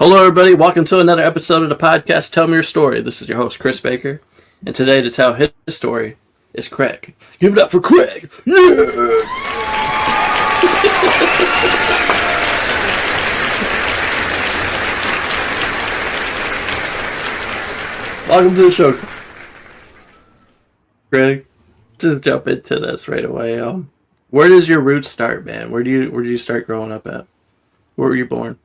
Hello, everybody. Welcome to another episode of the podcast, Tell Me Your Story. This is your host, Chris Baker. And today, to tell his story, is Craig. Give it up for Craig. Yeah! Welcome to the show, Craig. Just jump into this right away. Where does your roots start, man? Where did you start growing up at? Where were you born?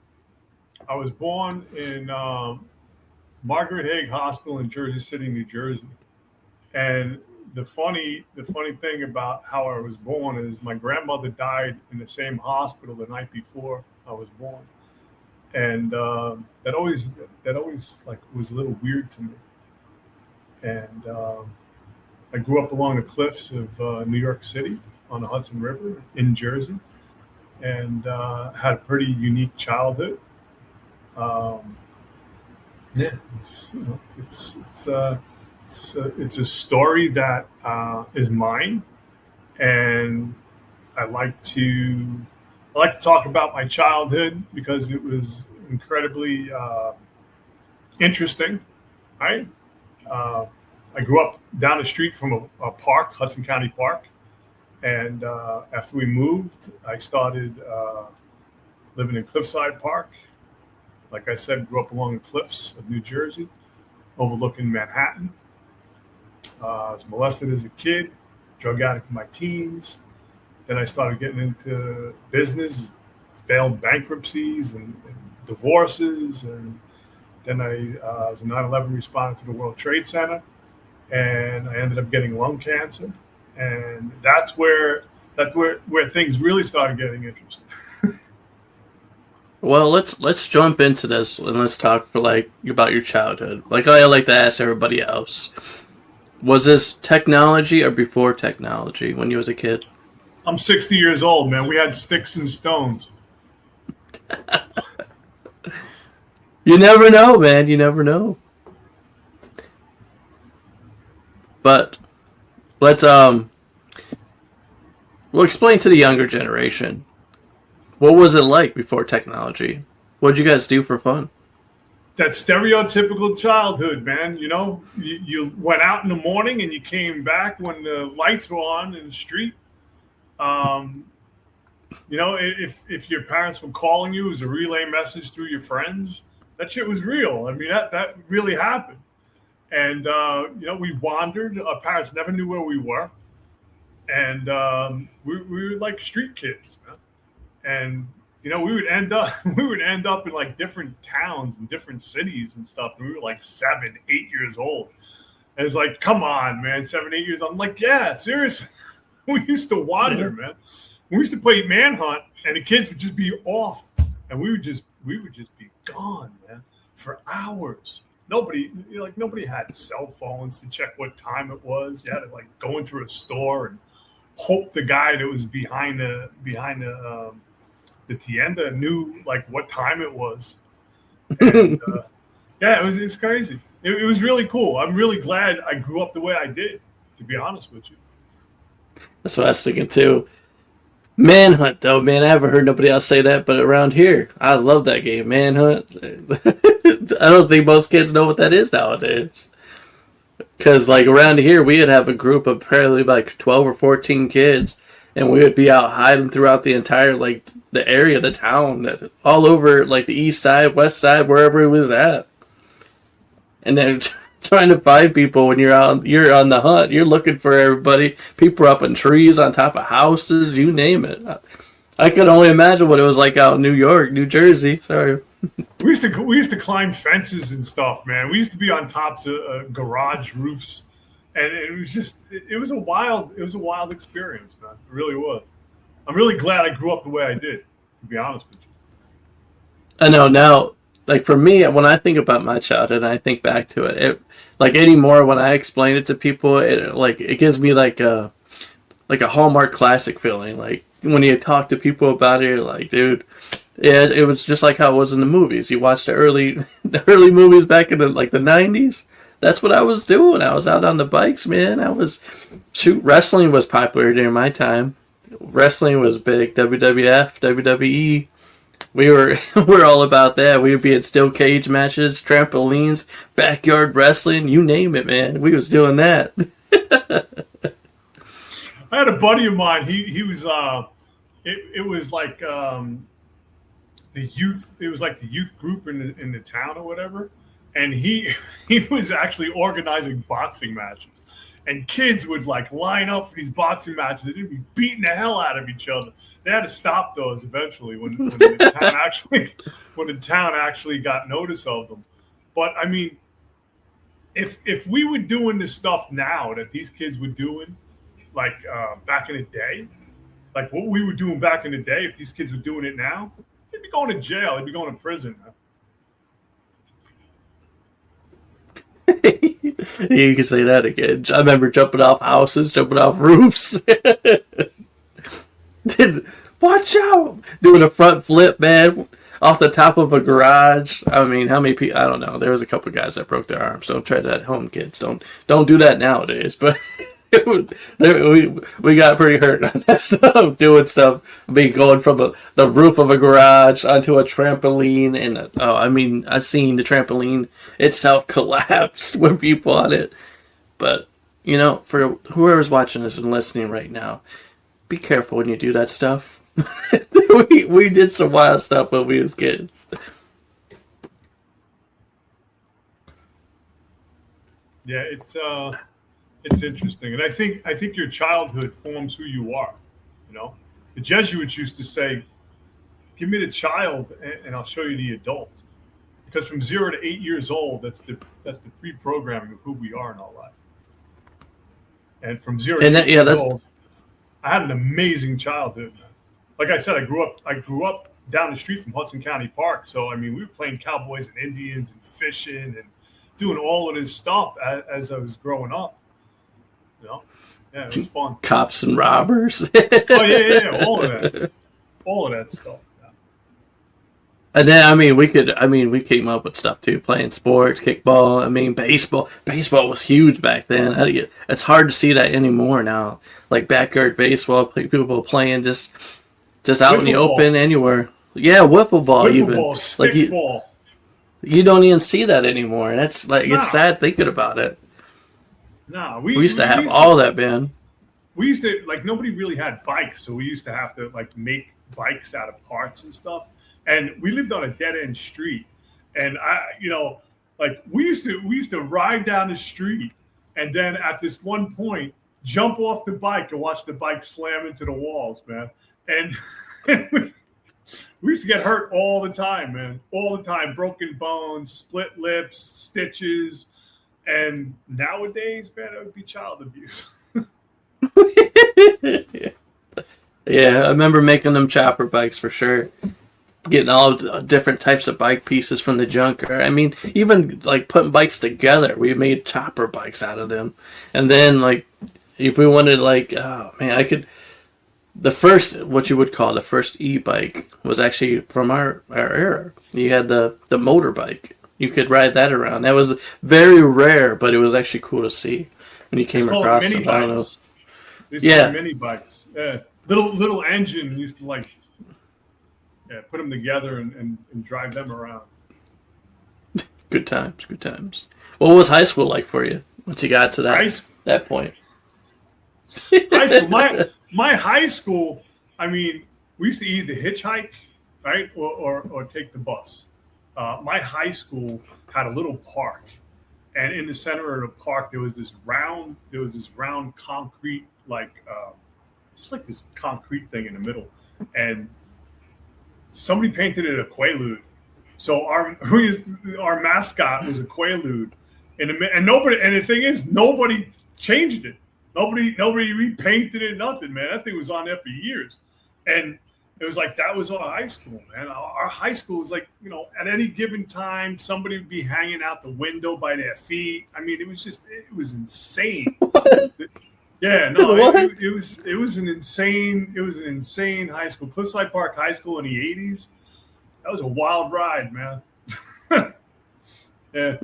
I was born in Margaret Haig Hospital in Jersey City, New Jersey. And the funny thing about how I was born is my grandmother died in the same hospital the night before I was born, and that always like was a little weird to me. And I grew up along the cliffs of New York City on the Hudson River in Jersey, and had a pretty unique childhood. It's a story that is mine, and I like to talk about my childhood because it was incredibly interesting. Right, I grew up down the street from a park, Hudson County Park, and after we moved, I started living in Cliffside Park. Like I said, grew up along the cliffs of New Jersey, overlooking Manhattan. I was molested as a kid, drug addict in my teens. Then I started getting into business, failed bankruptcies and divorces. And then I was a 9/11 respondent to the World Trade Center. And I ended up getting lung cancer. And that's where things really started getting interesting. Well, let's jump into this and let's talk about your childhood. Like I like to ask everybody else, was this technology or before technology when you was a kid? I'm 60 years old, man. We had sticks and stones. You never know, man. You never know. But let's we'll explain to the younger generation. What was it like before technology? What did you guys do for fun? That stereotypical childhood, man. You know, you went out in the morning and you came back when the lights were on in the street. If your parents were calling you, it was a relay message through your friends. That shit was real. I mean, that really happened. And, we wandered. Our parents never knew where we were. And we were like street kids, man. And we would end up in like different towns and different cities and stuff. And we were like 7, 8 years old. And it's like, come on, man, 7, 8 years. I'm like, yeah, seriously. We used to wander, man. We used to play manhunt, and the kids would just be off, and we would just be gone, man, for hours. Nobody had cell phones to check what time it was. You had to like go into a store and hope the guy that was behind the tienda knew like what time it was. And, it was crazy. It was really cool. I'm really glad I grew up the way I did, to be honest with you. That's what I was thinking too. Manhunt, though, man, I haven't heard nobody else say that, but around here, I love that game, Manhunt. I don't think most kids know what that is nowadays. Because, like, around here, we would have a group of probably like 12 or 14 kids, and we would be out hiding throughout the entire, like, the area, the town, all over, like, the east side, west side, wherever it was at. And then trying to find people when you're on the hunt. You're looking for everybody. People are up in trees, on top of houses, you name it. I could only imagine what it was like out in New York, New Jersey. Sorry. We used to climb fences and stuff, man. We used to be on tops of garage roofs, and it was a wild experience, man. It really was. I'm really glad I grew up the way I did, to be honest with you. I know now. Like, for me, when I think about my childhood and I think back to it, like, anymore, when I explain it to people, it gives me, like a Hallmark classic feeling. Like, when you talk to people about it, you're like, dude, yeah, it was just like how it was in the movies. You watched the early movies back in the 90s. That's what I was doing. I was out on the bikes, man. Wrestling was popular during my time. Wrestling was big. WWF, WWE. We were we're all about that. We would be at steel cage matches, trampolines, backyard wrestling, you name it, man. We was doing that. I had a buddy of mine. He was it was like the youth. It was like the youth group in the town or whatever, and he he was actually organizing boxing matches. And kids would like line up for these boxing matches. They'd be beating the hell out of each other. They had to stop those eventually when the town actually got notice of them. But I mean, if we were doing the stuff now that these kids were doing, like back in the day, like what we were doing back in the day, if these kids were doing it now, they'd be going to jail. They'd be going to prison. You can say that again. I remember jumping off houses, jumping off roofs. Watch out! Doing a front flip, man, off the top of a garage. I mean, how many people? I don't know. There was a couple guys that broke their arms. Don't try that at home, kids. Don't do that nowadays. But we got pretty hurt on that stuff. Doing stuff. I mean, going from the roof of a garage onto a trampoline, and I mean, I seen the trampoline itself collapsed with people on it. But you know, for whoever's watching this and listening right now, be careful when you do that stuff. we did some wild stuff when we was kids. Yeah, it's interesting, and I think your childhood forms who you are. You know, the Jesuits used to say, "Give me the child, and I'll show you the adult." Because from 0 to 8 years old, that's the pre-programming of who we are in our life. And from 0 to 8 years old, I had an amazing childhood. Like I said, I grew up down the street from Hudson County Park. So I mean, we were playing cowboys and Indians and fishing and doing all of this stuff as I was growing up. You know, yeah, it was fun. Cops and robbers. Oh yeah, all of that stuff. Yeah. And then we came up with stuff too, playing sports, kickball. I mean, baseball. Baseball was huge back then. It's hard to see that anymore now. Like backyard baseball, people playing just out in the open anywhere. Yeah, wiffle ball even. Ball, stick ball. You don't even see that anymore, and it's like it's sad thinking about it. No, we used to have all that, man. We used to nobody really had bikes, so we used to have to make bikes out of parts and stuff. And we lived on a dead end street, and we used to ride down the street, and then at this one point jump off the bike and watch the bike slam into the walls, man. And we used to get hurt all the time, man. All the time. Broken bones, split lips, stitches. And nowadays, man, it would be child abuse. Yeah, I remember making them chopper bikes for sure. Getting all different types of bike pieces from the junker. I mean, even like putting bikes together. We made chopper bikes out of them. And then if we wanted the first, what you would call the first e-bike was actually from our era. You had the motorbike. You could ride that around. That was very rare, but it was actually cool to see when you came across mini them. I don't know. Yeah, mini bikes. Yeah, little engine used to put them together and drive them around. Good times, good times. What was high school like for you once you got to that point? High school, my high school. I mean, we used to either hitchhike, right, or take the bus. My high school had a little park, and in the center of the park there was this round concrete just like this concrete thing in the middle, and somebody painted it a quaalude. So our mascot was a quaalude, and the thing is nobody changed it. Nobody repainted it. Nothing, man. That thing was on there for years, and it was like that was our high school, man. Our high school was at any given time, somebody would be hanging out the window by their feet. I mean, it was insane. What? Yeah, no, it was an insane high school. Cliffside Park High School in the '80s. That was a wild ride, man. Yeah.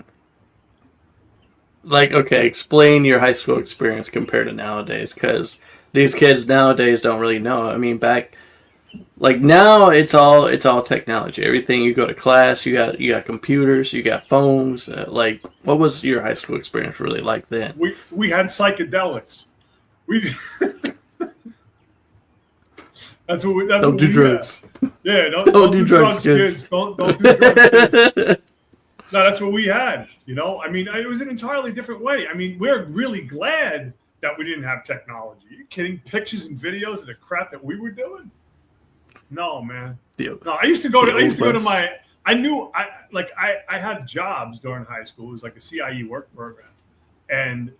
Okay, explain your high school experience compared to nowadays, because these kids nowadays don't really know. I mean, back Like now, it's all technology. Everything you go to class, you got computers, you got phones. Like, what was your high school experience really like then? We had psychedelics. We that's Don't what do we had. drugs. Yeah, Don't do drugs, kids. Don't do drugs, kids. No, that's what we had. I mean, it was an entirely different way. I mean, we're really glad that we didn't have technology. Are you kidding? Pictures and videos of the crap that we were doing? No, man. No, I used to go to my. I had jobs during high school. It was like a CIE work program, and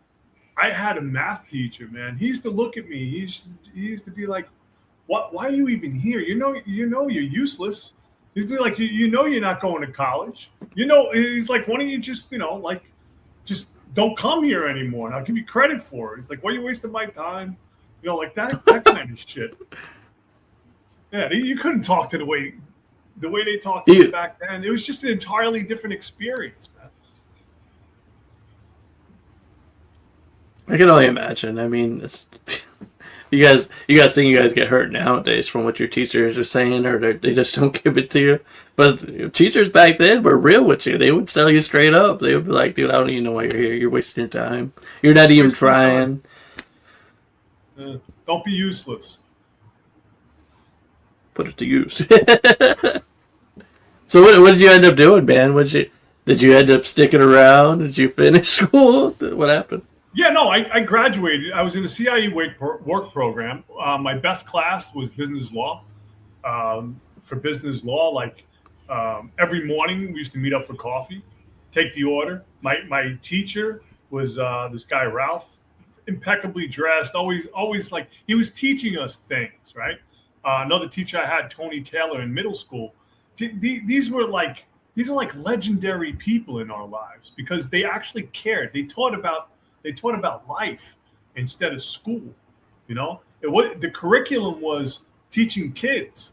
I had a math teacher. Man, he used to look at me. He used to be like, "What? Why are you even here? You're useless." He'd be like, you're not going to college. He's like, why don't you just, just don't come here anymore, and I'll give you credit for it. It's like, why are you wasting my time? Like that kind of shit. Yeah, you couldn't talk to the way they talked to me back then. It was just an entirely different experience, man. I can only imagine. I mean, it's, you guys think you guys get hurt nowadays from what your teachers are saying, or they just don't give it to you. But teachers back then were real with you. They would tell you straight up. They would be like, "Dude, I don't even know why you're here. You're wasting your time. You're not even trying." Don't be useless. Put it to use. So what did you end up doing, man? Did you end up sticking around? Did you finish school? What happened? Yeah, no, I graduated. I was in the CIE work program. My best class was business law. For business law, every morning we used to meet up for coffee, take the order. My teacher was this guy Ralph, impeccably dressed, always like he was teaching us things, right? Another teacher I had, Tony Taylor, in middle school. These are like legendary people in our lives because they actually cared. They taught about life instead of school. The curriculum was teaching kids,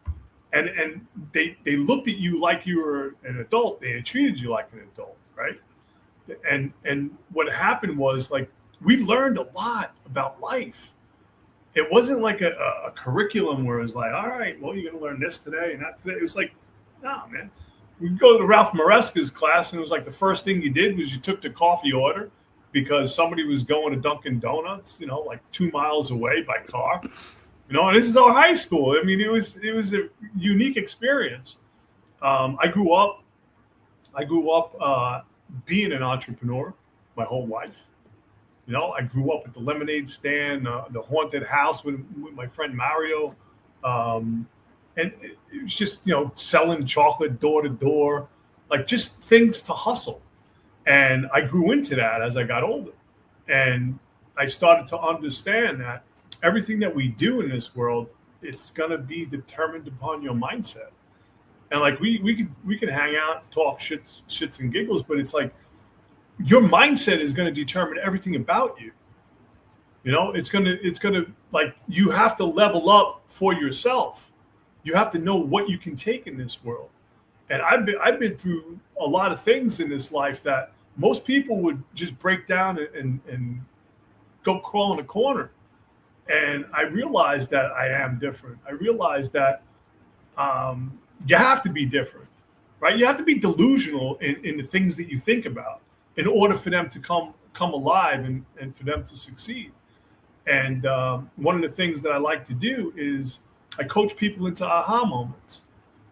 and they looked at you like you were an adult. They treated you like an adult, right? And what happened was, like, we learned a lot about life. It wasn't like a curriculum where it was like, all right, well, you're going to learn this today and that today. It was like, no, man. We'd go to Ralph Maresca's class, and it was like the first thing you did was you took the coffee order because somebody was going to Dunkin' Donuts, like 2 miles away by car. And this is our high school. I mean, it was a unique experience. I grew up being an entrepreneur my whole life. I grew up at the lemonade stand, the haunted house with my friend Mario. And it was just, selling chocolate door to door, like just things to hustle. And I grew into that as I got older. And I started to understand that everything that we do in this world, it's going to be determined upon your mindset. And like we could hang out, talk shits and giggles, but it's like your mindset is going to determine everything about you. It's going to like, you have to level up for yourself. You have to know what you can take in this world. And I've been through a lot of things in this life that most people would just break down and go crawl in a corner. And I realized that I am different. I realized that you have to be different, right? You have to be delusional in the things that you think about in order for them to come alive and for them to succeed. And one of the things that I like to do is I coach people into aha moments.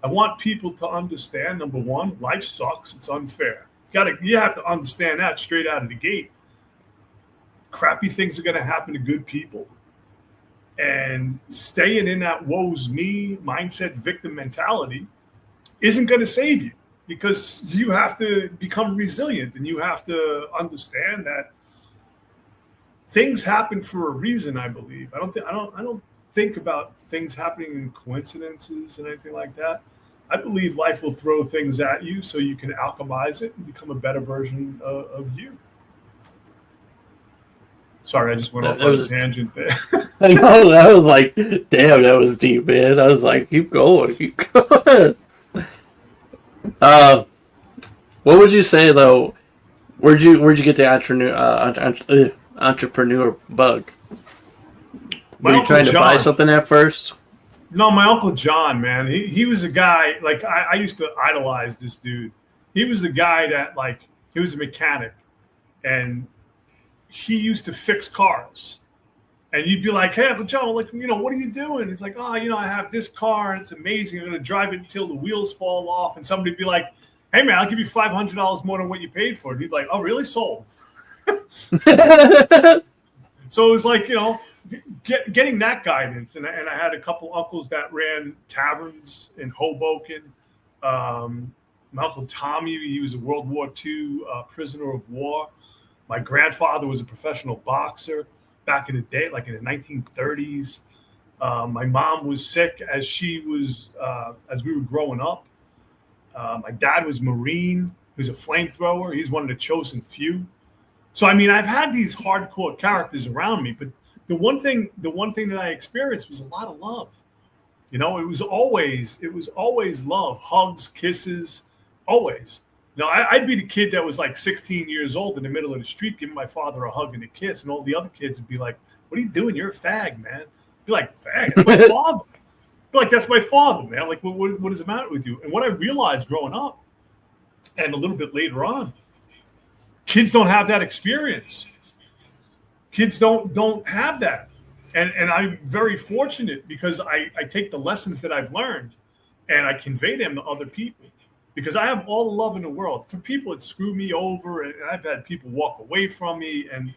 I want people to understand, number one, life sucks. It's unfair. You have to understand that straight out of the gate. Crappy things are going to happen to good people. And staying in that woe's me mindset, victim mentality isn't going to save you, because you have to become resilient, and you have to understand that things happen for a reason. I believe. I don't think about things happening in coincidences and anything like that. I believe life will throw things at you so you can alchemize it and become a better version of you. Sorry, I just went off on a tangent there. I know, that was like, damn, that was deep, man. I was like, keep going. What would you say though? Where'd you get the entrepreneur bug? Were you trying to buy something at first? No, my Uncle John, man. He was a guy, like, I used to idolize this dude. He was the guy that, like, he was a mechanic, and he used to fix cars. And you'd be like, hey, Uncle John, like, what are you doing? He's like, oh, I have this car and it's amazing. I'm going to drive it until the wheels fall off. And somebody'd be like, hey, man, I'll give you $500 more than what you paid for it. He'd be like, oh, really? Sold. So it was like, getting that guidance. And I had a couple uncles that ran taverns in Hoboken. My Uncle Tommy, he was a World War II prisoner of war. My grandfather was a professional boxer back in the day, like in the 1930s. My mom was sick as we were growing up. My dad was Marine. He was a flamethrower. He's one of the chosen few. So, I mean, I've had these hardcore characters around me, but the one thing that I experienced was a lot of love. It was always love, hugs, kisses, always. I'd be the kid that was like 16 years old in the middle of the street giving my father a hug and a kiss, and all the other kids would be like, what are you doing? You're a fag, man. I'd be like, fag? That's my father. I'd be like, that's my father, man. Like, what is the matter with you? And what I realized growing up and a little bit later on, kids don't have that experience. Kids don't have that. And I'm very fortunate because I take the lessons that I've learned and I convey them to other people. Because I have all the love in the world. For people that screw me over, and I've had people walk away from me, and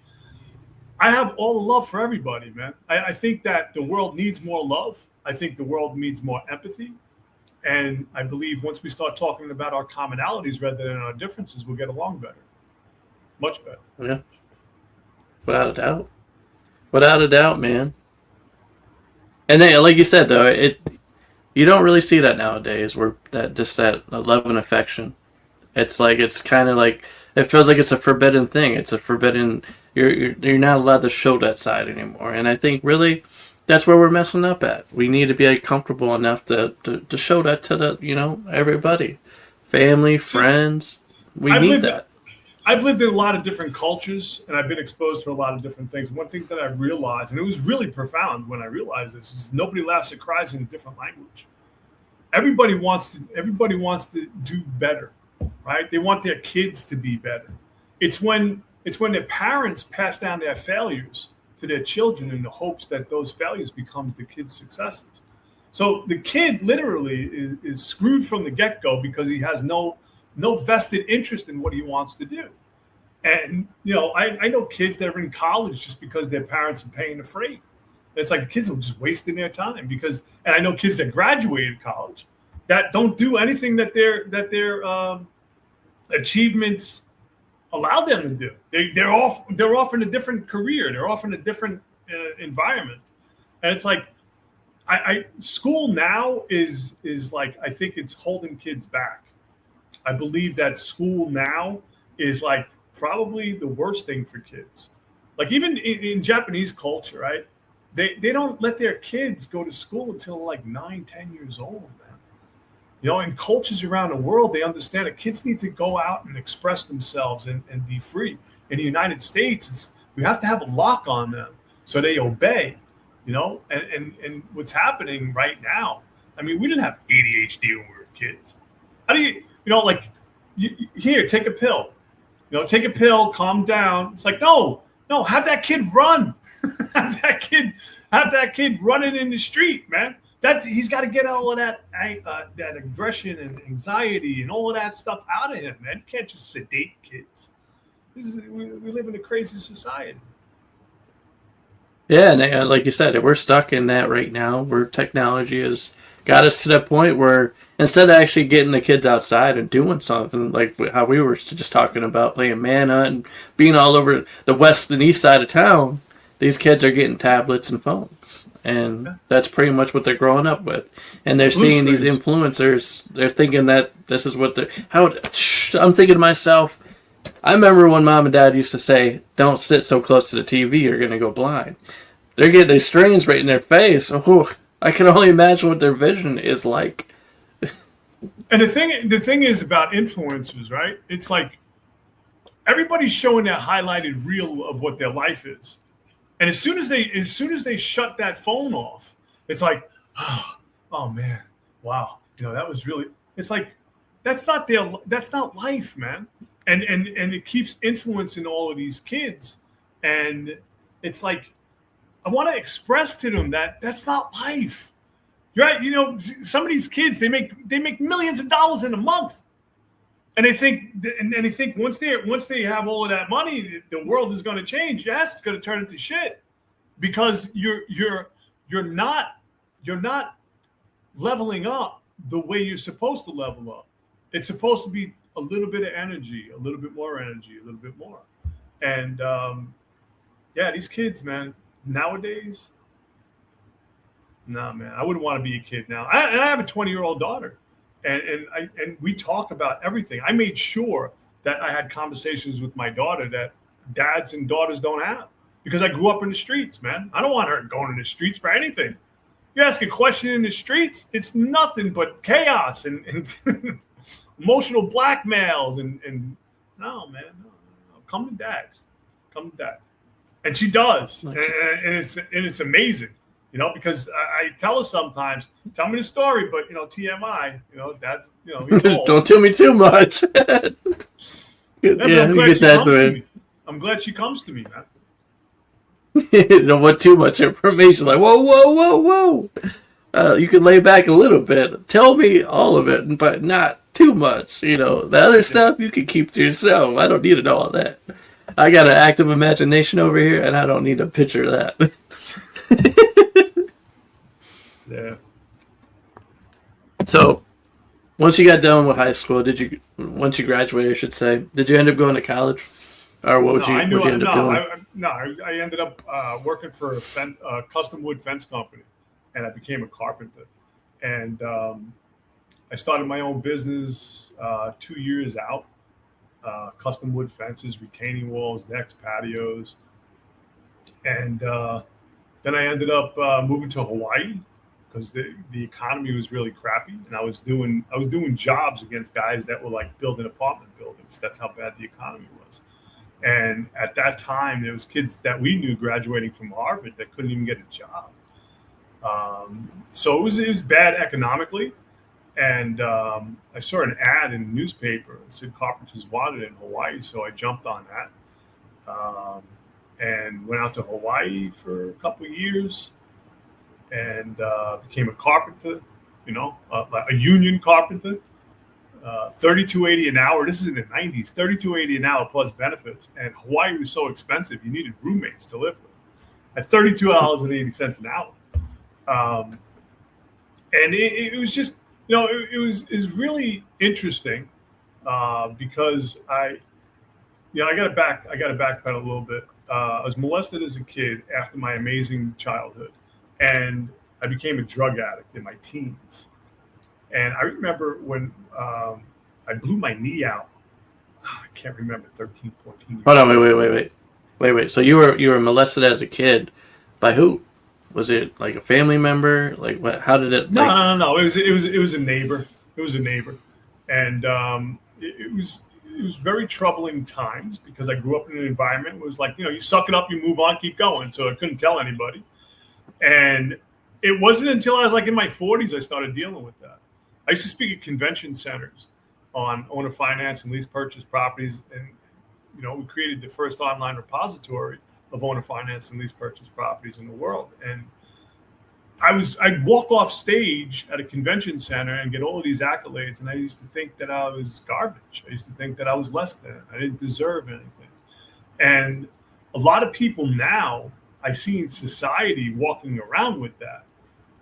I have all the love for everybody, man. I think that the world needs more love. I think the world needs more empathy. And I believe once we start talking about our commonalities rather than our differences, we'll get along better. Much better. Yeah. Without a doubt. Without a doubt, man. And then, like you said, though, you don't really see that nowadays, where that love and affection. It's kind of like, it feels like it's a forbidden thing. It's a forbidden. You're not allowed to show that side anymore. And I think really that's where we're messing up at. We need to be comfortable enough to show that to everybody, family, friends. We need that. I've lived in a lot of different cultures, and I've been exposed to a lot of different things. One thing that I realized, and it was really profound when I realized this, is nobody laughs or cries in a different language. Everybody wants to do better, right? They want their kids to be better. It's when their parents pass down their failures to their children in the hopes that those failures becomes the kids' successes. So the kid literally is screwed from the get-go because he has no vested interest in what he wants to do. And, I know kids that are in college just because their parents are paying the freight. It's like the kids are just wasting their time and I know kids that graduated college that don't do anything that their achievements allowed them to do. They're off in a different career. They're off in a different environment. And it's like, school now is like, I think it's holding kids back. I believe that school now is like probably the worst thing for kids. Like even in Japanese culture, right? They don't let their kids go to school until like 9, 10 years old, man. In cultures around the world, they understand that kids need to go out and express themselves and be free. In the United States, we have to have a lock on them so they obey, and what's happening right now. I mean, we didn't have ADHD when we were kids. How do you, here, take a pill. Take a pill, calm down. It's like, no, have that kid run. have that kid running in the street, man. He's got to get all of that aggression and anxiety and all of that stuff out of him, man. You can't just sedate kids. We live in a crazy society. Yeah, and like you said, we're stuck in that right now, where technology has got us to that point where instead of actually getting the kids outside and doing something, like how we were just talking about playing Manhunt and being all over the west and east side of town, these kids are getting tablets and phones. And that's pretty much what they're growing up with. And they're seeing these influencers. They're thinking that this is what I'm thinking to myself, I remember when mom and dad used to say, don't sit so close to the TV, you're going to go blind. They're getting these screens right in their face. Oh, I can only imagine what their vision is like. And the thing is about influencers, right? It's like everybody's showing that highlighted reel of what their life is. And as soon as they shut that phone off, it's like, oh, oh man, wow, that was really. It's like that's not life, man. And it keeps influencing all of these kids, and it's like I want to express to them that that's not life. Right? Some of these kids they make millions of dollars in a month, and they think once they have all of that money, the world is going to change. Yes, it's going to turn into shit because you're not leveling up the way you're supposed to level up. It's supposed to be a little bit of energy, a little bit more energy, a little bit more. And yeah, these kids, man, nowadays, nah, man, I wouldn't want to be a kid now. I have a 20-year-old daughter, and we talk about everything. I made sure that I had conversations with my daughter that dads and daughters don't have because I grew up in the streets, man. I don't want her going in the streets for anything. You ask a question in the streets, it's nothing but chaos and emotional blackmails and no, man, no. Come to dad, and she does, and it's amazing, because I tell her sometimes, tell me the story, but TMI, dad's, he's old. Don't tell me too much. I'm glad she comes to me, man. You don't want too much information. Like, whoa. You can lay back a little bit. Tell me all of it, but not too much. The other stuff you can keep to yourself. I don't need to know all that. I got an active imagination over here, and I don't need a picture of that. Yeah. So, once you got done with high school, once you graduated, I should say, did you end up going to college? Or what would you end up doing? I ended up working for a custom wood fence company, and I became a carpenter. And I started my own business 2 years out, custom wood fences, retaining walls, decks, patios. And then I ended up moving to Hawaii because the economy was really crappy, and I was doing jobs against guys that were like building apartment buildings. That's how bad the economy was. And at that time, there was kids that we knew graduating from Harvard that couldn't even get a job. So it was bad economically. And I saw an ad in the newspaper that said carpenters wanted in Hawaii. So I jumped on that and went out to Hawaii for a couple of years and became a carpenter, a union carpenter. $32.80 an hour. This is in the 90s. $32.80 an hour plus benefits. And Hawaii was so expensive, you needed roommates to live with. At $32.80 an hour, and it was just, it was really interesting because I got to backpedal a little bit. I was molested as a kid after my amazing childhood, and I became a drug addict in my teens. And I remember when I blew my knee out. I can't remember, 13, 14 years. Hold on, wait. So you were molested as a kid by who? Was it like a family member? Like what? How did it? No. It was a neighbor. It was a neighbor, and it was very troubling times because I grew up in an environment where it was like, you suck it up, you move on, keep going. So I couldn't tell anybody, and it wasn't until I was like in my 40s I started dealing with that. I used to speak at convention centers on owner finance and lease purchase properties. And, we created the first online repository of owner finance and lease purchase properties in the world. And I'd walk off stage at a convention center and get all of these accolades. And I used to think that I was garbage. I used to think that I was less than. I didn't deserve anything. And a lot of people now I see in society walking around with that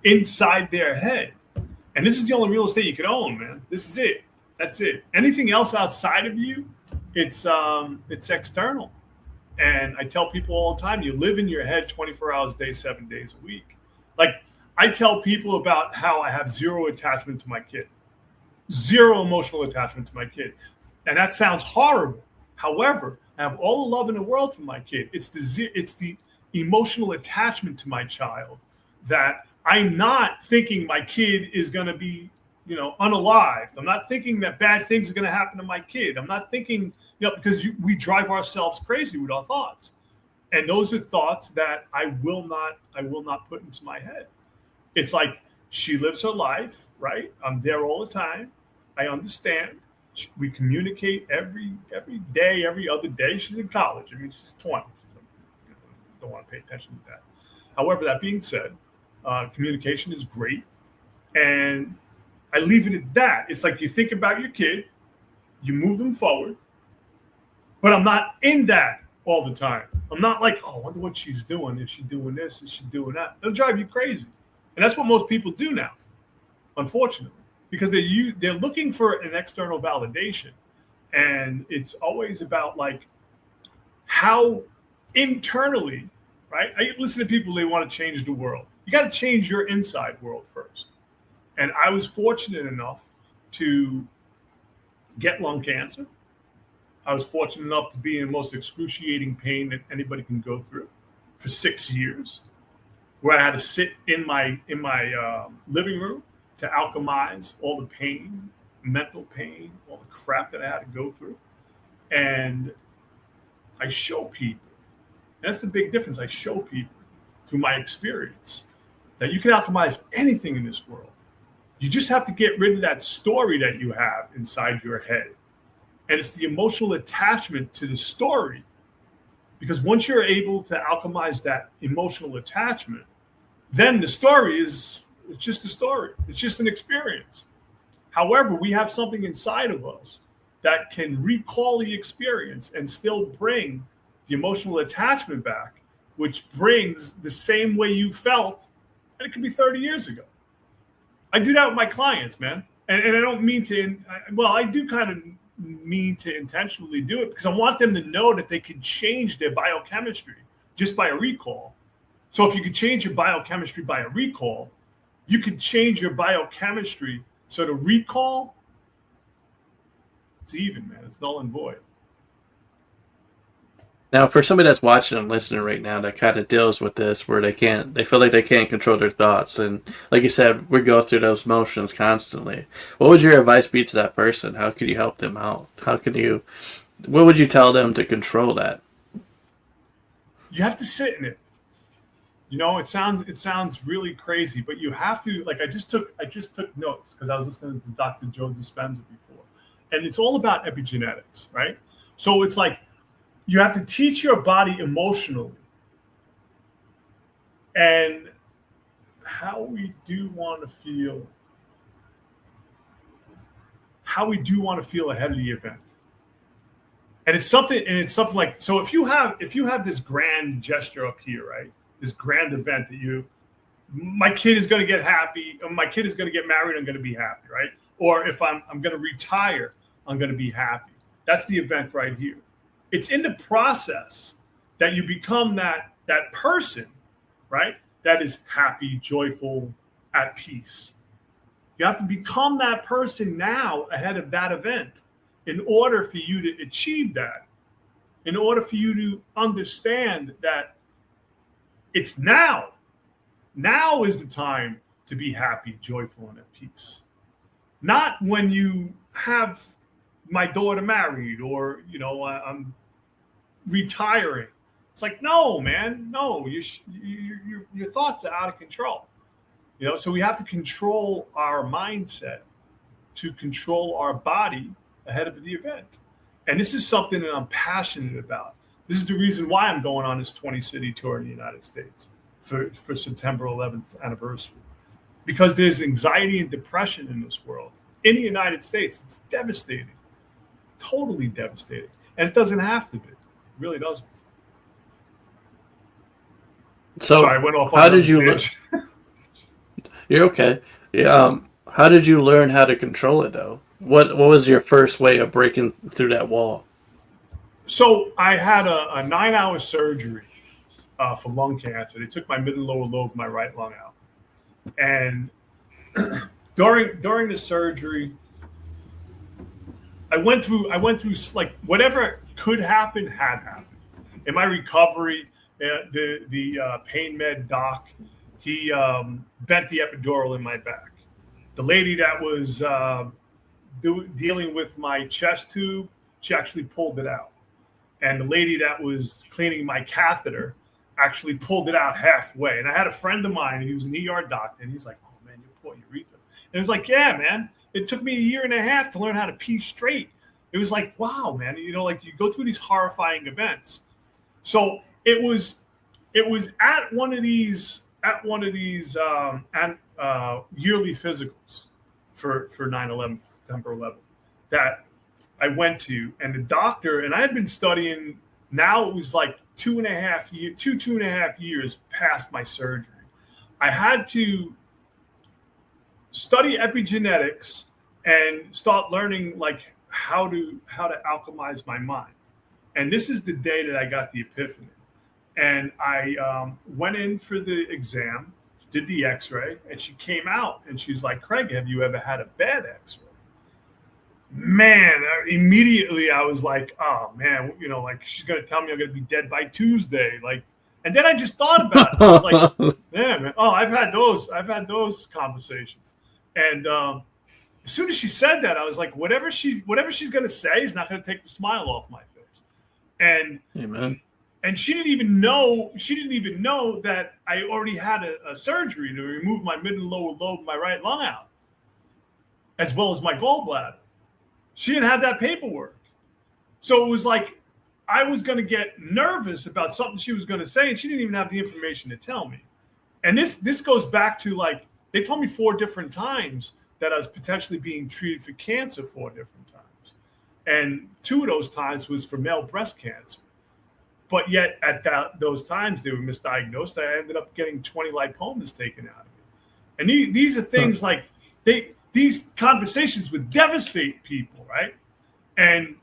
inside their head. And this is the only real estate you can own, man. This is it. That's it. Anything else outside of you, it's external. And I tell people all the time, you live in your head 24 hours a day, 7 days a week. Like I tell people about how I have zero attachment to my kid, zero emotional attachment to my kid. And that sounds horrible. However, I have all the love in the world for my kid. It's the emotional attachment to my child that I'm not thinking my kid is going to be, unalived. I'm not thinking that bad things are going to happen to my kid. I'm not thinking, because we drive ourselves crazy with our thoughts. And those are thoughts that I will not put into my head. It's like She lives her life, right? I'm there all the time. I understand. We communicate every day, every other day. She's in college. I mean, she's 20. So, don't want to pay attention to that. However, that being said, communication is great, and I leave it at that. It's like you think about your kid, you move them forward, but I'm not in that all the time. I'm not like, oh, I wonder what she's doing. Is she doing this? Is she doing that? It'll drive you crazy. And that's what most people do now, unfortunately, because they're looking for an external validation. And it's always about like how internally, right? I listen to people, they want to change the world. You got to change your inside world first. And I was fortunate enough to get lung cancer. I was fortunate enough to be in the most excruciating pain that anybody can go through for 6 years, where I had to sit in my living room to alchemize all the pain, mental pain, all the crap that I had to go through. And I show people. That's the big difference. I show people through my experience that you can alchemize anything in this world. You just have to get rid of that story that you have inside your head. And it's the emotional attachment to the story. Because once you're able to alchemize that emotional attachment, then the story it's just a story. It's just an experience. However, we have something inside of us that can recall the experience and still bring the emotional attachment back, which brings the same way you felt, and it could be 30 years ago. I do that with my clients, man. And I don't mean to, I do kind of mean to intentionally do it because I want them to know that they can change their biochemistry just by a recall. So if you could change your biochemistry by a recall, you could change your biochemistry. So the recall, it's even, man. It's null and void. Now, for somebody that's watching and listening right now that kind of deals with this, where they feel like they can't control their thoughts, and like you said, we go through those motions constantly. What would your advice be to that person? How could you help them out? What would you tell them to control that? You have to sit in it. You know, it sounds really crazy, but you have to. Like I just took notes because I was listening to Dr. Joe Dispenza before, and it's all about epigenetics, right? So it's like, you have to teach your body emotionally and how we do want to feel ahead of the event. And it's something like, so if you have this grand gesture up here, right? This grand event that my kid is going to get happy, or my kid is going to get married, I'm going to be happy, right? Or if I'm going to retire, I'm going to be happy. That's the event right here. It's in the process that you become that person, right? That is happy, joyful, at peace. You have to become that person now ahead of that event in order for you to achieve that, in order for you to understand that it's now. Now is the time to be happy, joyful, and at peace. Not when you have my daughter married or, I'm retiring. It's like, no, man, no, your thoughts are out of control. So we have to control our mindset to control our body ahead of the event. And this is something that I'm passionate about. This is the reason why I'm going on this 20-city tour in the United States for September 11th anniversary. Because there's anxiety and depression in this world. In the United States, it's devastating. Totally devastating. And it doesn't have to be. It really doesn't. So sorry, I went off. How did you learn? You're okay. Yeah. How did you learn how to control it, though? What was your first way of breaking through that wall? So I had a 9-hour surgery for lung cancer. They took my mid and lower lobe, my right lung out, and during the surgery, I went through like whatever could happen had happened. In my recovery, the pain med doc, he bent the epidural in my back. The lady that was dealing with my chest tube, she actually pulled it out. And the lady that was cleaning my catheter actually pulled it out halfway. And I had a friend of mine, he was an ER doctor, and he's like, oh man, you're And it was like, yeah, man, it took me a year and a half to learn how to pee straight. It was like, wow, man, like you go through these horrifying events. So it was at yearly physicals for 9/11, September 11th, that I went to, and the doctor, and I had been studying. Now it was like 2.5 years past my surgery. I had to study epigenetics and start learning like how to alchemize my mind. And this is the day that I got the epiphany. And I went in for the exam, did the X-ray, and she came out and she's like, "Craig, have you ever had a bad X-ray?" Man, immediately I was like, "Oh man, like she's gonna tell me I'm gonna be dead by Tuesday." Like, and then I just thought about it. I was like, "Yeah, man. Oh, I've had those conversations." And as soon as she said that, I was like, whatever she's gonna say is not gonna take the smile off my face. And Amen. and she didn't even know that I already had a surgery to remove my mid and lower lobe of my right lung out, as well as my gallbladder. She didn't have that paperwork. So it was like I was going to get nervous about something she was going to say, and she didn't even have the information to tell me. And this goes back to, like, they told me 4 different times that I was potentially being treated for cancer 4 different times. And 2 of those times was for male breast cancer. But yet at those times they were misdiagnosed. I ended up getting 20 lipomas taken out of me. And these are things like these conversations would devastate people, right? And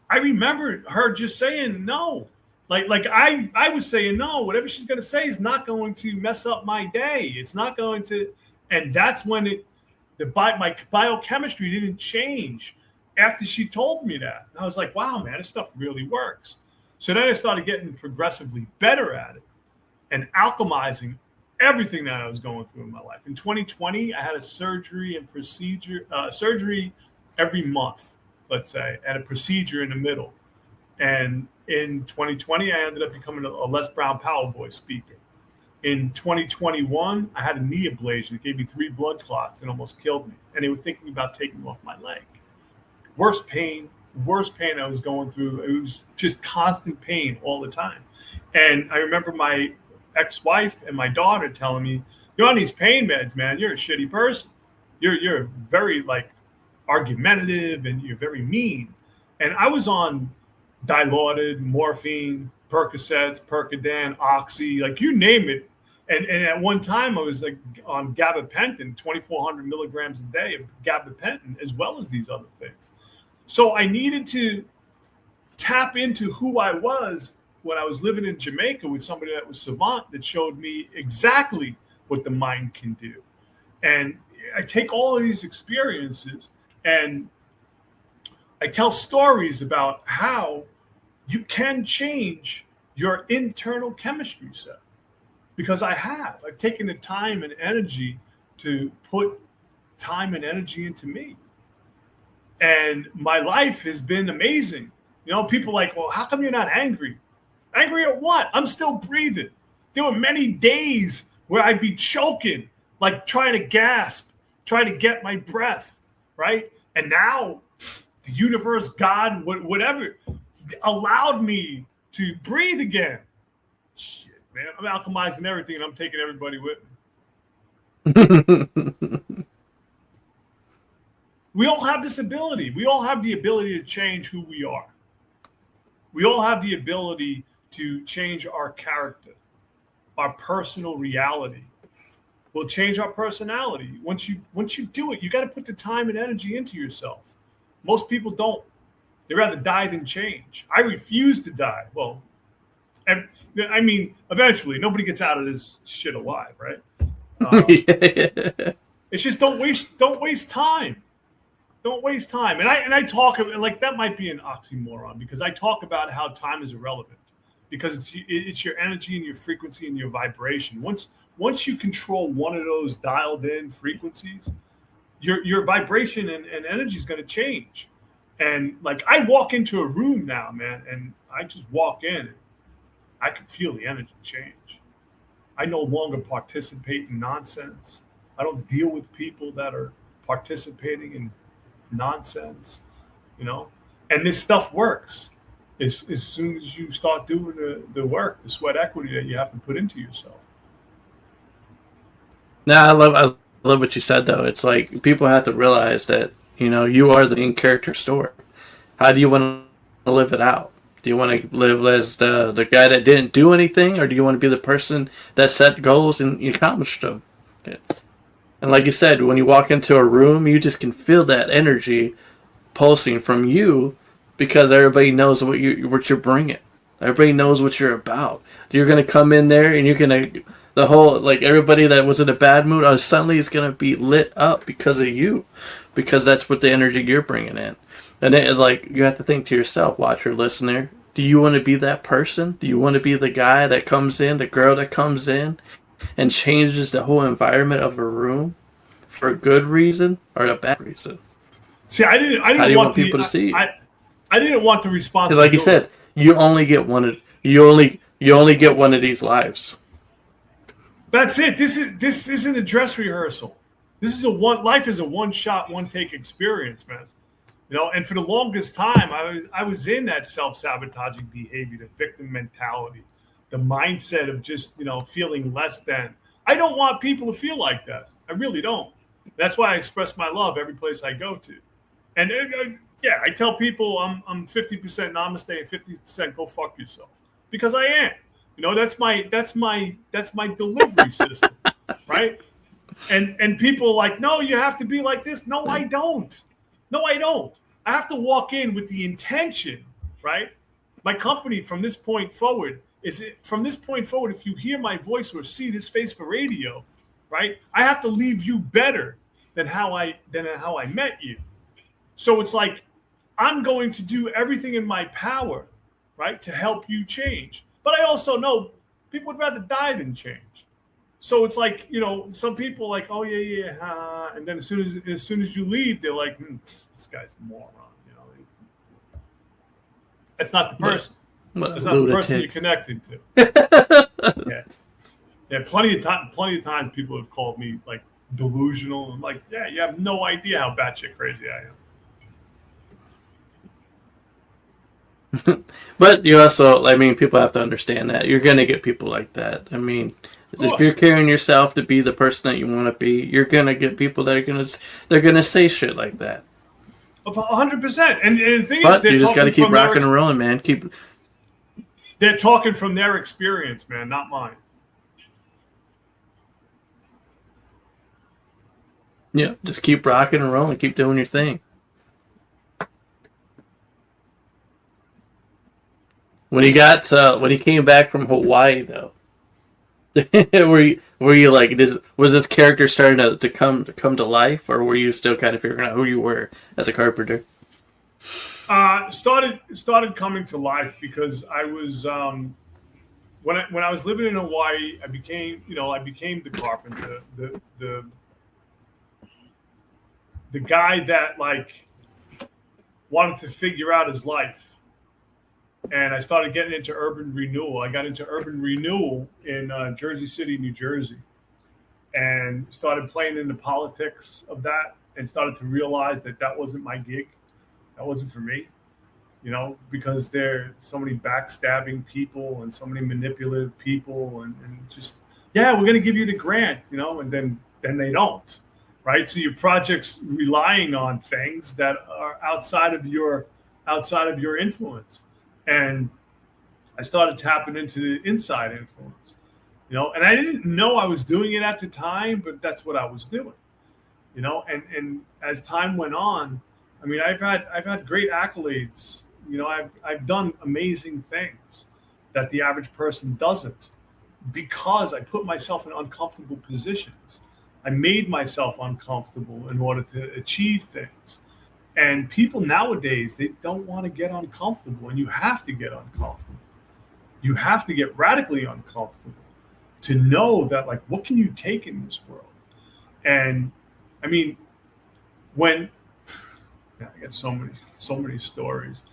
I remember her just saying no. Like I was saying no, whatever she's going to say is not going to mess up my day. It's not going to. And that's when my biochemistry didn't change after she told me that. And I was like, wow, man, this stuff really works. So then I started getting progressively better at it and alchemizing everything that I was going through in my life. In 2020, I had a surgery every month, let's say, and a procedure in the middle. And in 2020, I ended up becoming a Les Brown Power Voice speaker. In 2021, I had a knee ablation. It gave me 3 blood clots and almost killed me. And they were thinking about taking off my leg. Worst pain I was going through. It was just constant pain all the time. And I remember my ex-wife and my daughter telling me, "You're on these pain meds, man. You're a shitty person. You're very, like, argumentative, and you're very mean." And I was on Dilaudid, morphine, Percocets, Percodan, Oxy, like you name it. And at one time I was like on gabapentin, 2,400 milligrams a day of gabapentin, as well as these other things. So I needed to tap into who I was when I was living in Jamaica with somebody that was savant, that showed me exactly what the mind can do. And I take all of these experiences and I tell stories about how you can change your internal chemistry set. Because I've taken the time and energy to put time and energy into me. And my life has been amazing. People are like, well, how come you're not angry? Angry at what? I'm still breathing. There were many days where I'd be choking, like trying to gasp, trying to get my breath, right? And now the universe, God, whatever, allowed me to breathe again. Shit, man, I'm alchemizing everything, and I'm taking everybody with me. We all have this ability. We all have the ability to change who we are. We all have the ability to change our character, our personal reality. We'll change our personality. Once you do it, you got to put the time and energy into yourself. Most people don't. They'd rather die than change. I refuse to die. Well, I mean, eventually, nobody gets out of this shit alive, right? It's just don't waste time. Don't waste time. And I talk like that might be an oxymoron, because I talk about how time is irrelevant, because it's your energy and your frequency and your vibration. Once you control one of those dialed in frequencies, your vibration and energy is going to change. And like I walk into a room now, man, and I just walk in and I can feel the energy change. I no longer participate in nonsense. I don't deal with people that are participating in nonsense, you know. And this stuff works. As soon as you start doing the work, the sweat equity that you have to put into yourself. No, I love what you said though. It's like people have to realize that you are the main character story. How do you want to live it out? Do you want to live as the guy that didn't do anything, or do you want to be the person that set goals and you accomplished them? And like you said, when you walk into a room, you just can feel that energy pulsing from you because everybody knows what you're bringing. Everybody knows what you're about. You're gonna come in there and you're gonna the whole like everybody that was in a bad mood suddenly is gonna be lit up because of you, because that's what the energy you're bringing in. And then, like, you have to think to yourself, watcher, listener, do you want to be that person? Do you want to be the guy that comes in, the girl that comes in and changes the whole environment of a room for a good reason or a bad reason? See, I didn't How do you want want people to see you? I didn't want the Because, responsibility. like you said, you only get one of you only get one of these lives. That's it. This isn't a dress rehearsal. This is a one life is a one shot, one take experience, man. You know, and for the longest time, I was in that self sabotaging behavior, the victim mentality, the mindset of just feeling less than. I don't want people to feel like that. I really don't. That's why I express my love every place I go to, and yeah, I tell people I'm 50% namaste and 50% go fuck yourself because I am. That's my delivery system, right? And people are like, no, you have to be like this. No, I don't. No, I don't. I have to walk in with the intention, right? My company from this point forward if you hear my voice or see this face for radio, right? I have to leave you better than how I met you. So it's like I'm going to do everything in my power, right, to help you change. But I also know people would rather die than change. So it's like, some people like, oh yeah, and then as soon as you leave, they're like, this guy's a moron. That's not the person. That's not the person you're connected to. Yeah, yeah. Plenty of times people have called me like delusional. I'm like, yeah, you have no idea how batshit crazy I am. But you also, people have to understand that you're gonna get people like that. If you're carrying yourself to be the person that you want to be, you're gonna get people that they're gonna say shit like that. 100%. And the thing but is, you just got to keep rocking and rolling, man. They're talking from their experience, man, not mine. Yeah, just keep rocking and rolling. Keep doing your thing. When he came back from Hawaii, though, were you like this? Was this character starting to come to life, or were you still kind of figuring out who you were as a carpenter? Started coming to life because I was when I was living in Hawaii, I became the carpenter, the guy that like wanted to figure out his life. And I started getting into urban renewal. I got into urban renewal in Jersey City, New Jersey, and started playing in the politics of that and started to realize that wasn't my gig. That wasn't for me, because there are so many backstabbing people and so many manipulative people and just, yeah, we're going to give you the grant, and then they don't, right? So your project's relying on things that are outside of your influence. And I started tapping into the inside influence, and I didn't know I was doing it at the time, but that's what I was doing, and as time went on, I've had great accolades, I've done amazing things that the average person doesn't because I put myself in uncomfortable positions. I made myself uncomfortable in order to achieve things. And people nowadays, they don't want to get uncomfortable, and you have to get uncomfortable. You have to get radically uncomfortable to know that, like, what can you take in this world? And when I get so many stories,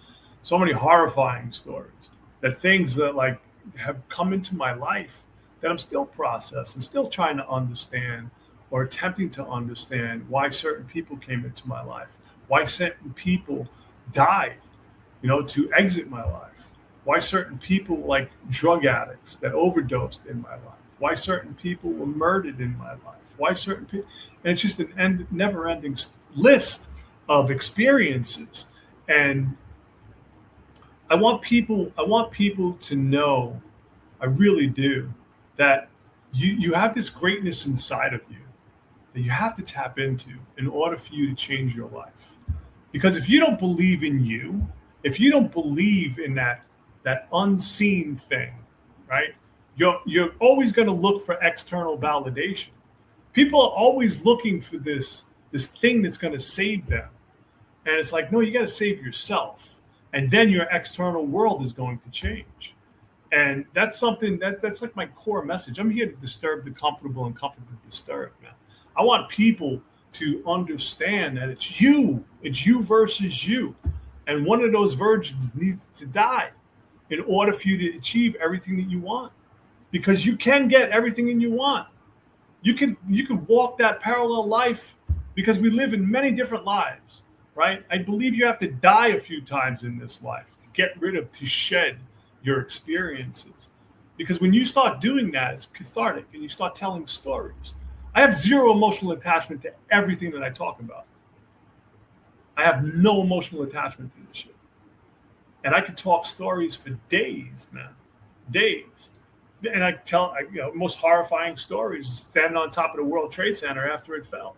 so many horrifying stories, that things that like have come into my life that I'm still processing, still trying to understand or attempting to understand why certain people came into my life, why certain people died, to exit my life, why certain people like drug addicts that overdosed in my life, why certain people were murdered in my life, why certain people, and it's just an never-ending list of experiences. And I want people to know, I really do, that you have this greatness inside of you that you have to tap into in order for you to change your life. Because if you don't believe in you, if you don't believe in that unseen thing, right? You're always going to look for external validation. People are always looking for this thing that's going to save them. And it's like, no, you got to save yourself. And then your external world is going to change. And that's something that's like my core message. I'm here to disturb the comfortable and comfort the disturbed, man. I want people to understand that it's you versus you. And one of those virgins needs to die in order for you to achieve everything that you want. Because you can get everything that you want. You can walk that parallel life because we live in many different lives, right? I believe you have to die a few times in this life to shed your experiences. Because when you start doing that, it's cathartic and you start telling stories. I have zero emotional attachment to everything that I talk about. I have no emotional attachment to this shit. And I could talk stories for days, man. Days. And I tell, most horrifying stories standing on top of the World Trade Center after it fell.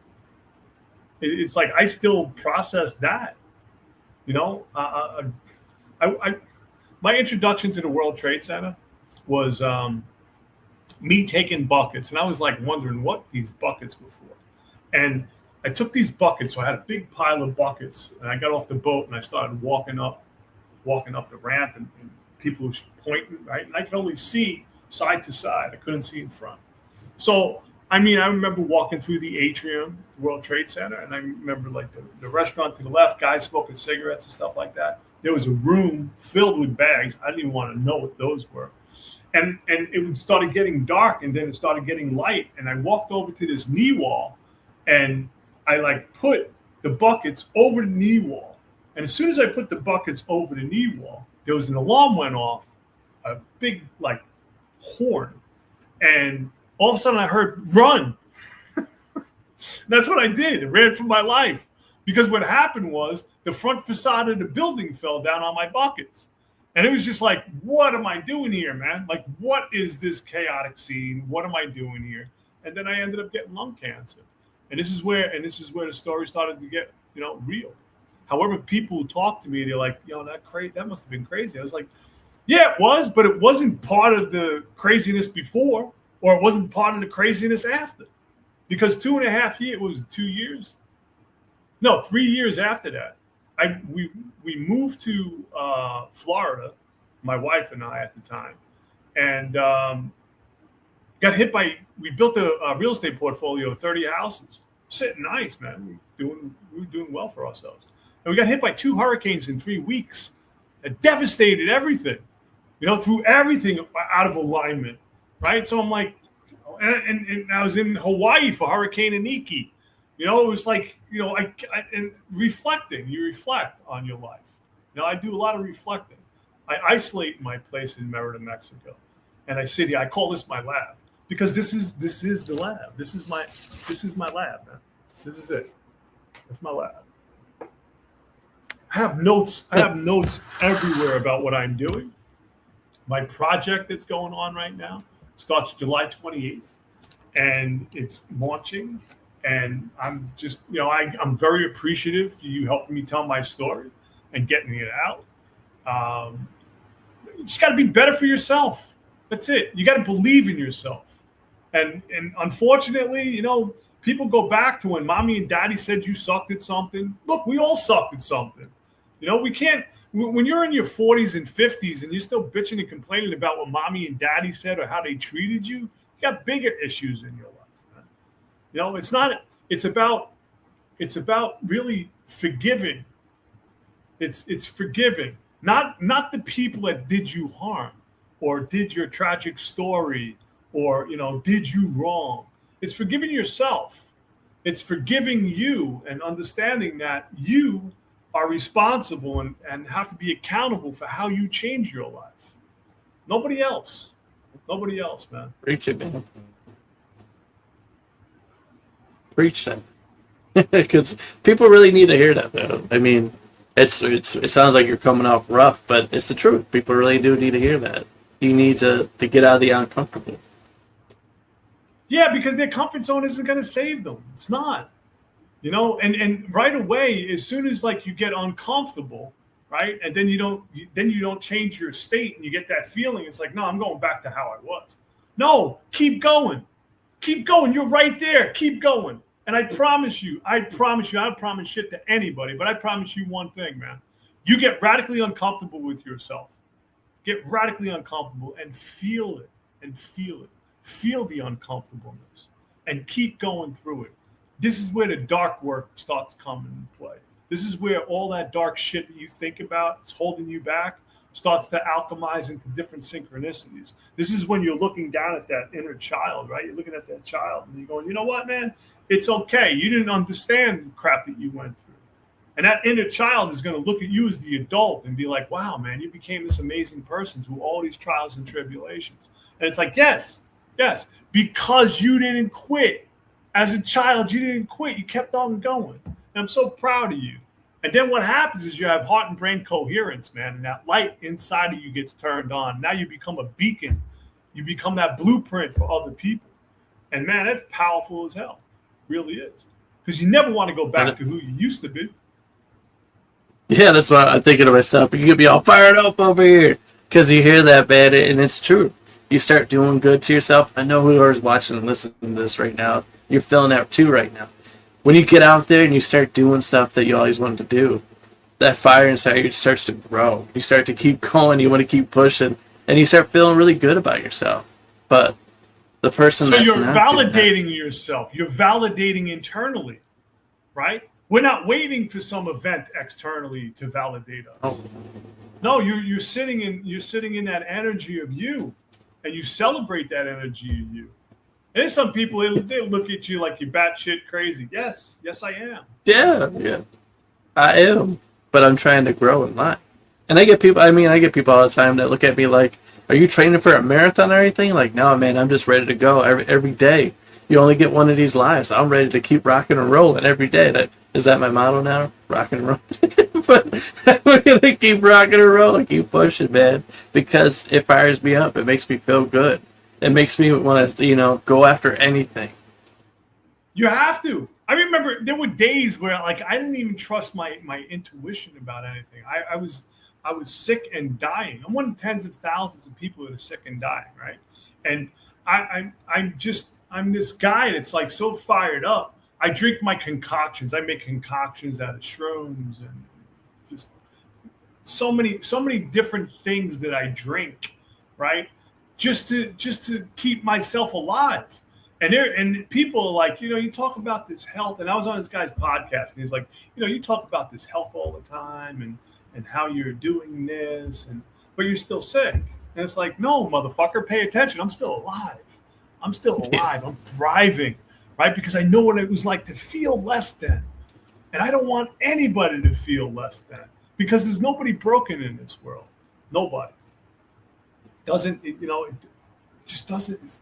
It's like I still process that. My introduction to the World Trade Center was me taking buckets, and I was like wondering what these buckets were for. And I took these buckets, so I had a big pile of buckets, and I got off the boat and I started walking up the ramp, and people were pointing, right? And I could only see side to side. I couldn't see in front. So, I remember walking through the atrium, World Trade Center, and I remember like the restaurant to the left, guys smoking cigarettes and stuff like that. There was a room filled with bags. I didn't even want to know what those were. And it started getting dark, and then it started getting light. And I walked over to this knee wall, and I like put the buckets over the knee wall. And as soon as I put the buckets over the knee wall, there was an alarm went off, a big like horn, and all of a sudden I heard run. That's what I did. I ran for my life. Because what happened was the front facade of the building fell down on my buckets. And it was just like, what am I doing here, man? Like, what is this chaotic scene? What am I doing here? And then I ended up getting lung cancer. And this is where the story started to get, real. However, people who talk to me, they're like, that must have been crazy. I was like, yeah, it was, but it wasn't part of the craziness before, or it wasn't part of the craziness after. Because 2.5 years, it was 2 years? No, 3 years after that, we moved to Florida, my wife and I at the time, and got hit by. We built a real estate portfolio of 30 houses, sitting nice, man. We were doing well for ourselves, and we got hit by 2 hurricanes in 3 weeks. It devastated everything, threw everything out of alignment, right? So I'm like, and I was in Hawaii for Hurricane Iniki. It was like, and reflecting, you reflect on your life. I do a lot of reflecting. I isolate my place in Merida, Mexico. And I sit here, I call this my lab because this is the lab. This is my lab, man. This is it. That's my lab. I have notes everywhere about what I'm doing. My project that's going on right now starts July 28th and it's launching. And I'm just, I'm very appreciative for you helping me tell my story and getting it out. You just got to be better for yourself. That's it. You got to believe in yourself. And unfortunately, people go back to when mommy and daddy said you sucked at something. Look, we all sucked at something. We can't, when you're in your 40s and 50s and you're still bitching and complaining about what mommy and daddy said or how they treated you, you got bigger issues in your life. It's about really forgiving. It's forgiving, not the people that did you harm or did your tragic story or, did you wrong. It's forgiving yourself. It's forgiving you and understanding that you are responsible and have to be accountable for how you change your life. Nobody else. Nobody else, man. Preach it, man. Preach that. Because people really need to hear that, though. I mean, it sounds like you're coming off rough, but it's the truth. People really do need to hear that. You need to get out of the uncomfortable. Yeah, because their comfort zone isn't going to save them. It's not. And right away, as soon as like you get uncomfortable, right, and then you don't change your state, and you get that feeling. It's like, no, I'm going back to how I was. No, keep going. Keep going. You're right there. Keep going. And I promise you, I don't promise shit to anybody, but I promise you one thing, man. You get radically uncomfortable with yourself. Get radically uncomfortable and feel it and feel it. Feel the uncomfortableness and keep going through it. This is where the dark work starts coming into play. This is where all that dark shit that you think about, it's holding you back, starts to alchemize into different synchronicities. This is when you're looking down at that inner child, right? You're looking at that child and you're going, you know what, man? It's okay. You didn't understand the crap that you went through. And that inner child is going to look at you as the adult and be like, wow, man, you became this amazing person through all these trials and tribulations. And it's like, yes, because you didn't quit. As a child, you didn't quit. You kept on going. And I'm so proud of you. And then what happens is you have heart and brain coherence, man. And that light inside of you gets turned on. Now you become a beacon. You become that blueprint for other people. And, man, that's powerful as hell. Really is, because you never want to go back to who you used to be. Yeah, that's what I'm thinking to myself. You could be all fired up over here because you hear that, man, and it's true. You start doing good to yourself. I know whoever's watching and listening to this right now, you're feeling that too right now. When you get out there and you start doing stuff that you always wanted to do, that fire inside you starts to grow. You start to keep going. You want to keep pushing, and you start feeling really good about yourself. But the person so that's you're not validating yourself. You're validating internally, right? We're not waiting for some event externally to validate us. Oh. No, you're sitting in that energy of you, and you celebrate that energy of you. And there's some people they look at you like you're batshit crazy. Yes, I am. Yeah, I am. But I'm trying to grow in life. And I get people all the time that look at me like, are you training for a marathon or anything? Like, no, man, I'm just ready to go every day. You only get one of these lives. I'm ready to keep rocking and rolling every day. Is that my motto now? Rocking and rolling. But we're going to keep rocking and rolling, keep pushing, man. Because it fires me up. It makes me feel good. It makes me want to, go after anything. You have to. I remember there were days where, like, I didn't even trust my intuition about anything. I was sick and dying. I'm one of tens of thousands of people that are sick and dying, right? And I'm this guy that's like so fired up. I drink my concoctions. I make concoctions out of shrooms and just so many different things that I drink, right? Just to keep myself alive. And people are like, you talk about this health. And I was on this guy's podcast, and he's like, you talk about this health all the time and how you're doing this, but you're still sick. And it's like, no, motherfucker, pay attention. I'm still alive. I'm thriving, right? Because I know what it was like to feel less than. And I don't want anybody to feel less than, because there's nobody broken in this world. Nobody. It just doesn't.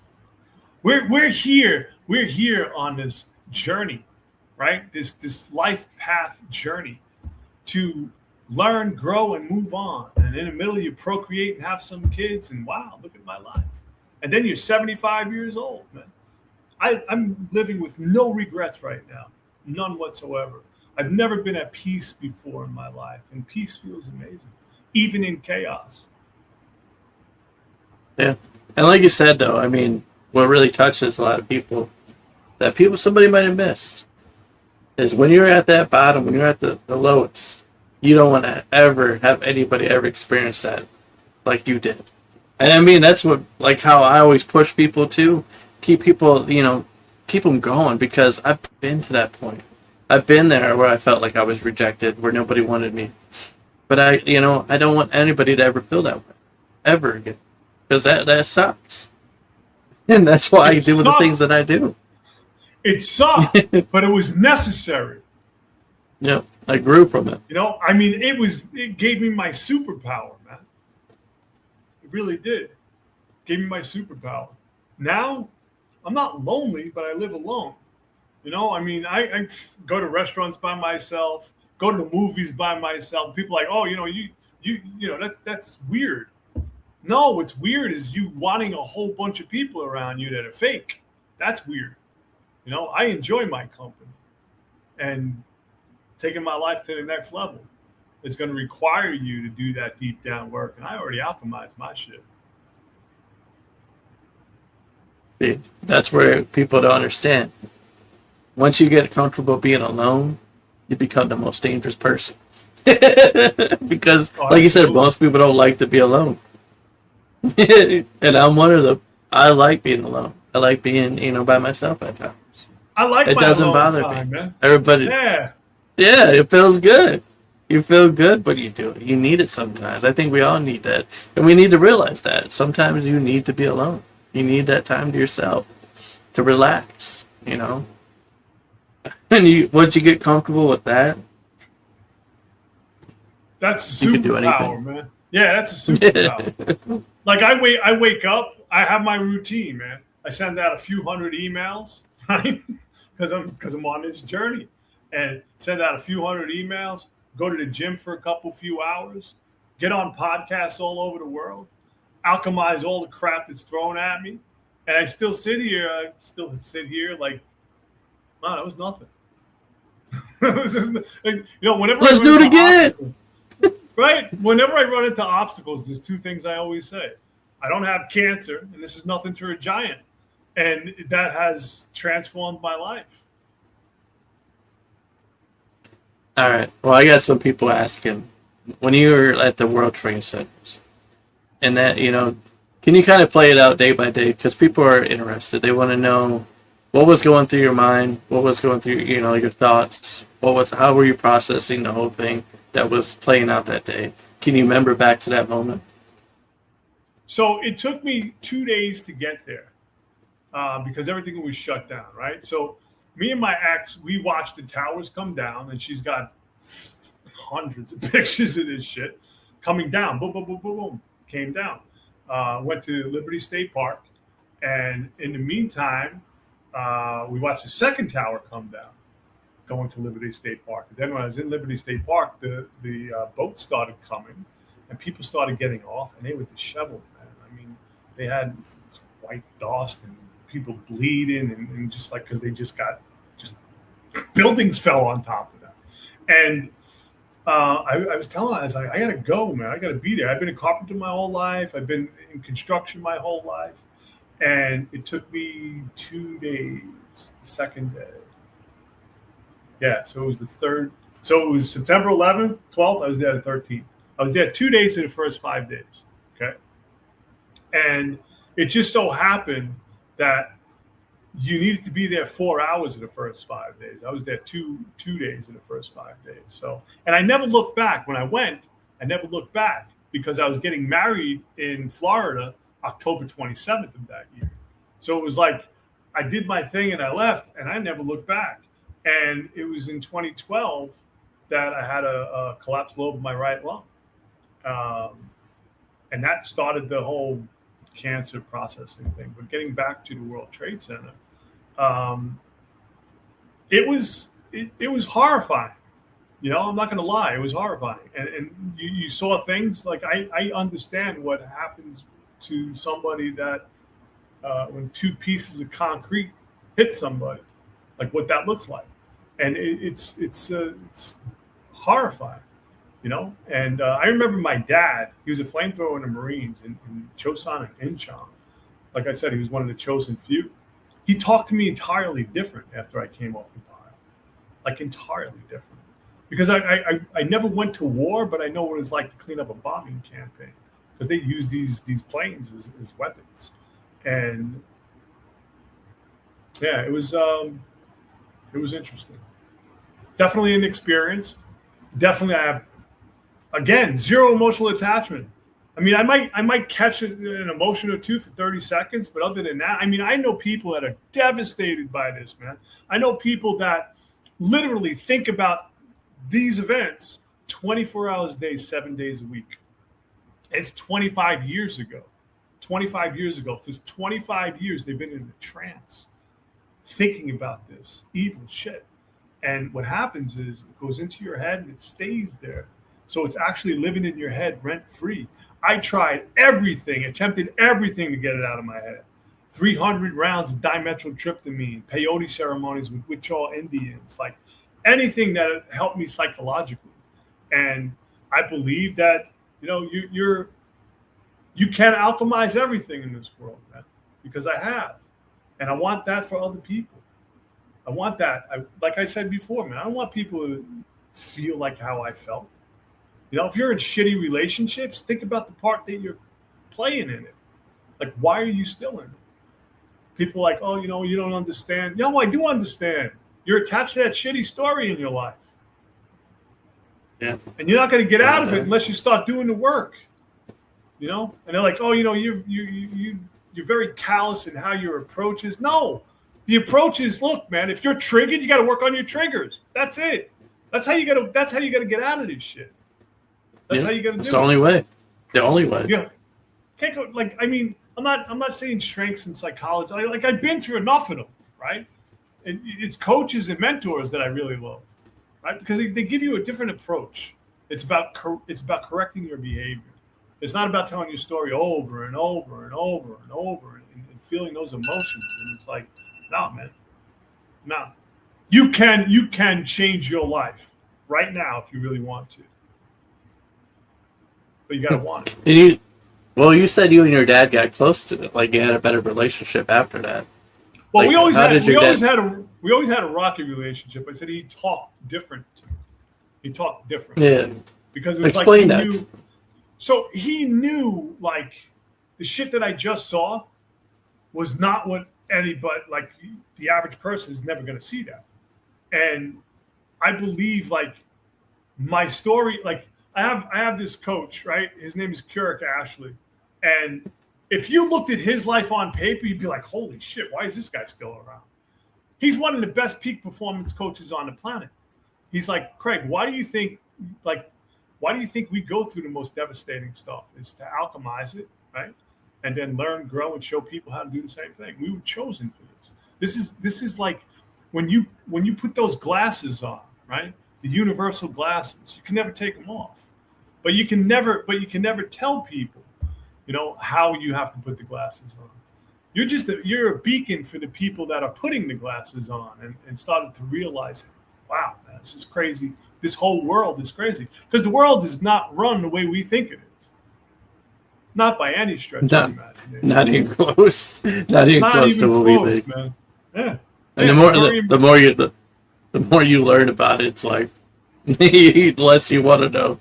We're here on this journey, right? This life path journey to learn, grow, and move on. And in the middle, you procreate and have some kids, and wow, look at my life. And then you're 75 years old, man. I'm living with no regrets right now, none whatsoever. I've never been at peace before in my life, and peace feels amazing, even in chaos. Yeah, and like you said, though, I mean, what really touches a lot of people, somebody might have missed, is when you're at that bottom, when you're at the lowest, you don't want to ever have anybody ever experience that like you did. And I mean, that's how I always push people to keep people, keep them going, because I've been to that point. I've been there where I felt like I was rejected, where nobody wanted me. But I don't want anybody to ever feel that way, ever again, because that sucks. And that's why I do the things that I do. It sucked, but it was necessary. Yep, I grew from it. I mean, it gave me my superpower, man. It really did. Gave me my superpower. Now, I'm not lonely, but I live alone. I mean, I go to restaurants by myself, go to the movies by myself. People are like, oh, that's weird. No, what's weird is you wanting a whole bunch of people around you that are fake. That's weird. I enjoy my company, and taking my life to the next level. It's going to require you to do that deep down work, and I already alchemized my shit. See, that's where people don't understand. Once you get comfortable being alone, you become the most dangerous person. Because, like you said, most people don't like to be alone. And I'm one of them. I like being alone. I like being, by myself at times. I like it my doesn't alone bother time, me. man. Everybody, yeah, it feels good. You feel good, but you do it. You need it sometimes. I think we all need that, and we need to realize that sometimes you need to be alone. You need that time to yourself to relax. And once you get comfortable with that, that's a you can do superpower, anything. man. Yeah, that's a superpower. Like I wake up, I have my routine, man. I send out a few hundred emails, right? Because I'm on this journey, and send out a few hundred emails. Go to the gym for a few hours. Get on podcasts all over the world. Alchemize all the crap that's thrown at me, and I still sit here. Like, wow, that was nothing. Whenever Let's do it again. Right? Whenever I run into obstacles, there's two things I always say. I don't have cancer, and this is nothing to a giant. And that has transformed my life. All right. Well, I got some people asking, when you were at the World Trade Centers, and that, can you kind of play it out day by day? Because people are interested. They want to know what was going through your mind, what was going through, your thoughts, how were you processing the whole thing that was playing out that day? Can you remember back to that moment? So it took me 2 days to get there because everything was shut down, right? So me and my ex, we watched the towers come down, and she's got hundreds of pictures of this shit coming down. Boom, boom, boom, boom, boom. Came down. Went to Liberty State Park, and in the meantime, we watched the second tower come down, going to Liberty State Park. And then when I was in Liberty State Park, the boats started coming, and people started getting off, and they were disheveled, man. I mean, they had white dust and people bleeding, and just like, because they just buildings fell on top of them. And I was telling her, I was like, I got to go, man. I got to be there. I've been a carpenter my whole life. I've been in construction my whole life. And it took me 2 days, the second day. Yeah, so it was the third. So it was September 11th, 12th. I was there the 13th. I was there 2 days in the first 5 days. Okay. And it just so happened that you needed to be there 4 hours in the first 5 days. I was there two days in the first 5 days. So, and I never looked back. When I went, I never looked back because I was getting married in Florida October 27th of that year. So it was like I did my thing and I left, and I never looked back. And it was in 2012 that I had a collapsed lobe of my right lung. And that started the whole cancer processing thing. But getting back to the World Trade Center, it was horrifying. I'm not going to lie. It was horrifying. And you saw things like I understand what happens to somebody that when two pieces of concrete hit somebody, like what that looks like. And it's horrifying. And I remember my dad, he was a flamethrower in the Marines in Chosin and Incheon. Like I said, he was one of the chosen few. He talked to me entirely different after I came off the pile, like entirely different. Because I never went to war, but I know what it's like to clean up a bombing campaign because they use these planes as weapons. And yeah, it was interesting. Definitely an experience. Definitely I have, again, zero emotional attachment I mean, I might catch an emotion or two for 30 seconds, but other than that, I mean, I know people that are devastated by this, man. I know people that literally think about these events 24 hours a day, 7 days a week. It's 25 years ago. 25 years ago. For 25 years, they've been in a trance thinking about this evil shit. And what happens is it goes into your head and it stays there. So it's actually living in your head rent free. I tried everything, attempted everything to get it out of my head. 300 rounds of dimethyltryptamine, peyote ceremonies with Wichita Indians, like anything that helped me psychologically. And I believe that, you know, you can alchemize everything in this world, man, because I have. And I want that for other people. I want that. Like I said before, man, I don't want people to feel like how I felt. You know, if you're in shitty relationships, think about the part that you're playing in it. Like, why are you still in it? People are like, oh, you know, you don't understand. No, I do understand. You're attached to that shitty story in your life. Yeah. And you're not going to get out of it unless you start doing the work. You know? And they're like, oh, you know, you're very callous in how your approach is. No. The approach is, look, man, if you're triggered, you got to work on your triggers. That's it. That's how you got to get out of this shit. That's how you got to do it. It's the only way. The only way. Yeah. Can't go, like, I mean, I'm not saying strengths and psychology. Like I've been through enough of them, right? And it's coaches and mentors that I really love, right? Because they give you a different approach. It's about correcting your behavior. It's not about telling your story over and over and over and over and feeling those emotions. And it's like, no, man, no. You can change your life right now if you really want to. But you gotta want it. And you said you and your dad got close to it. Like you had a better relationship after that. Well, like, we always had a rocky relationship. I said he talked different. He talked different. Yeah. Because it was Explain like that. So he knew, like, the shit that I just saw was not what anybody, like, the average person is never going to see that. And I believe, like, my story, like, I have this coach, right? His name is Craig Ashley. And if you looked at his life on paper, you'd be like, holy shit, why is this guy still around? He's one of the best peak performance coaches on the planet. He's like, Craig, why do you think we go through the most devastating stuff? Is to alchemize it, right? And then learn, grow, and show people how to do the same thing. We were chosen for this. This is like when you put those glasses on, right? The universal glasses. You can never take them off. But you can never tell people, you know, how you have to put the glasses on. You're a beacon for the people that are putting the glasses on and started to realize, wow, man, this is crazy. This whole world is crazy. Because the world is not run the way we think it is. Not by any stretch of the imagination. Not even close. Not even close to what we think. Man. Yeah. And the more you learn about it, it's like the less you want to know.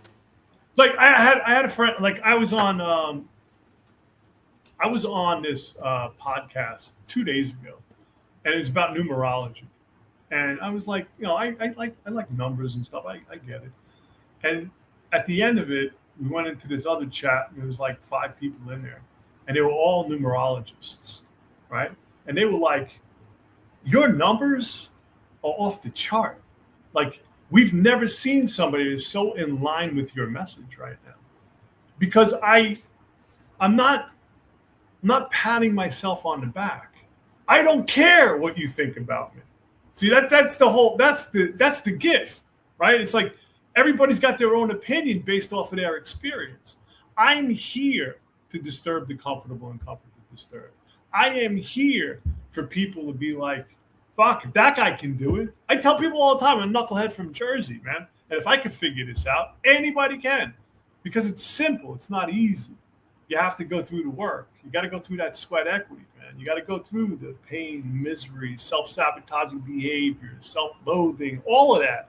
Like I had a friend, like I was on this podcast 2 days ago, and it's about numerology. And I was like, you know, I like numbers and stuff. I get it. And at the end of it, we went into this other chat, and there was like 5 people in there, and they were all numerologists, right? And they were like, your numbers are off the chart. Like, we've never seen somebody that's so in line with your message right now. Because I'm not patting myself on the back. I don't care what you think about me. See, that's the gift, right? It's like everybody's got their own opinion based off of their experience. I'm here to disturb the comfortable and comfort the disturbed. I am here for people to be like, fuck, if that guy can do it. I tell people all the time, I'm a knucklehead from Jersey, man. And if I can figure this out, anybody can. Because it's simple. It's not easy. You have to go through the work. You got to go through that sweat equity, man. You got to go through the pain, misery, self-sabotaging behavior, self-loathing, all of that,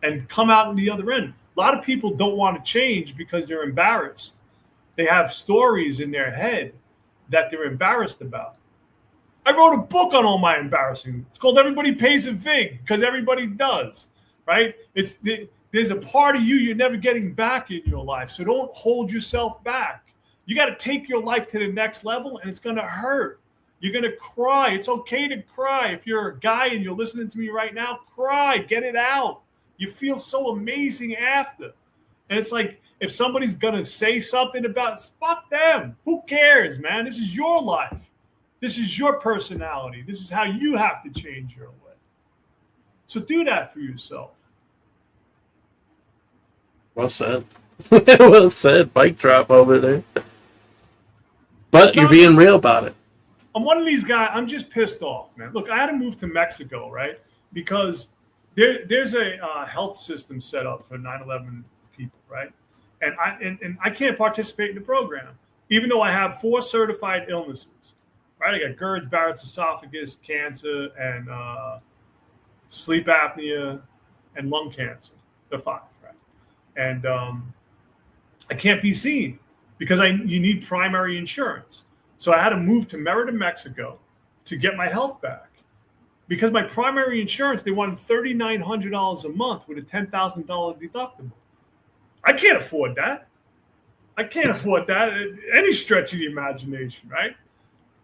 and come out on the other end. A lot of people don't want to change because they're embarrassed. They have stories in their head that they're embarrassed about. I wrote a book on all my embarrassing. It's called Everybody Pays a Vig, because everybody does, right? There's a part of you you're never getting back in your life, so don't hold yourself back. You got to take your life to the next level, and it's going to hurt. You're going to cry. It's okay to cry. If you're a guy and you're listening to me right now, cry. Get it out. You feel so amazing after. And it's like, if somebody's going to say something about it, fuck them. Who cares, man? This is your life. This is your personality. This is how you have to change your way. So do that for yourself. Well said. Well said. Mic drop over there. But you're being real about it. I'm one of these guys. I'm just pissed off, man. Look, I had to move to Mexico, right? Because there's a health system set up for 9/11 people, right? And I can't participate in the program, even though I have 4 certified illnesses, right? I got GERD, Barrett's esophagus, cancer, and sleep apnea, and lung cancer. The 5, right? And I can't be seen because you need primary insurance. So I had to move to Merida, Mexico to get my health back. Because my primary insurance, they wanted $3,900 a month with a $10,000 deductible. I can't afford that. I can't afford that at any stretch of the imagination, right?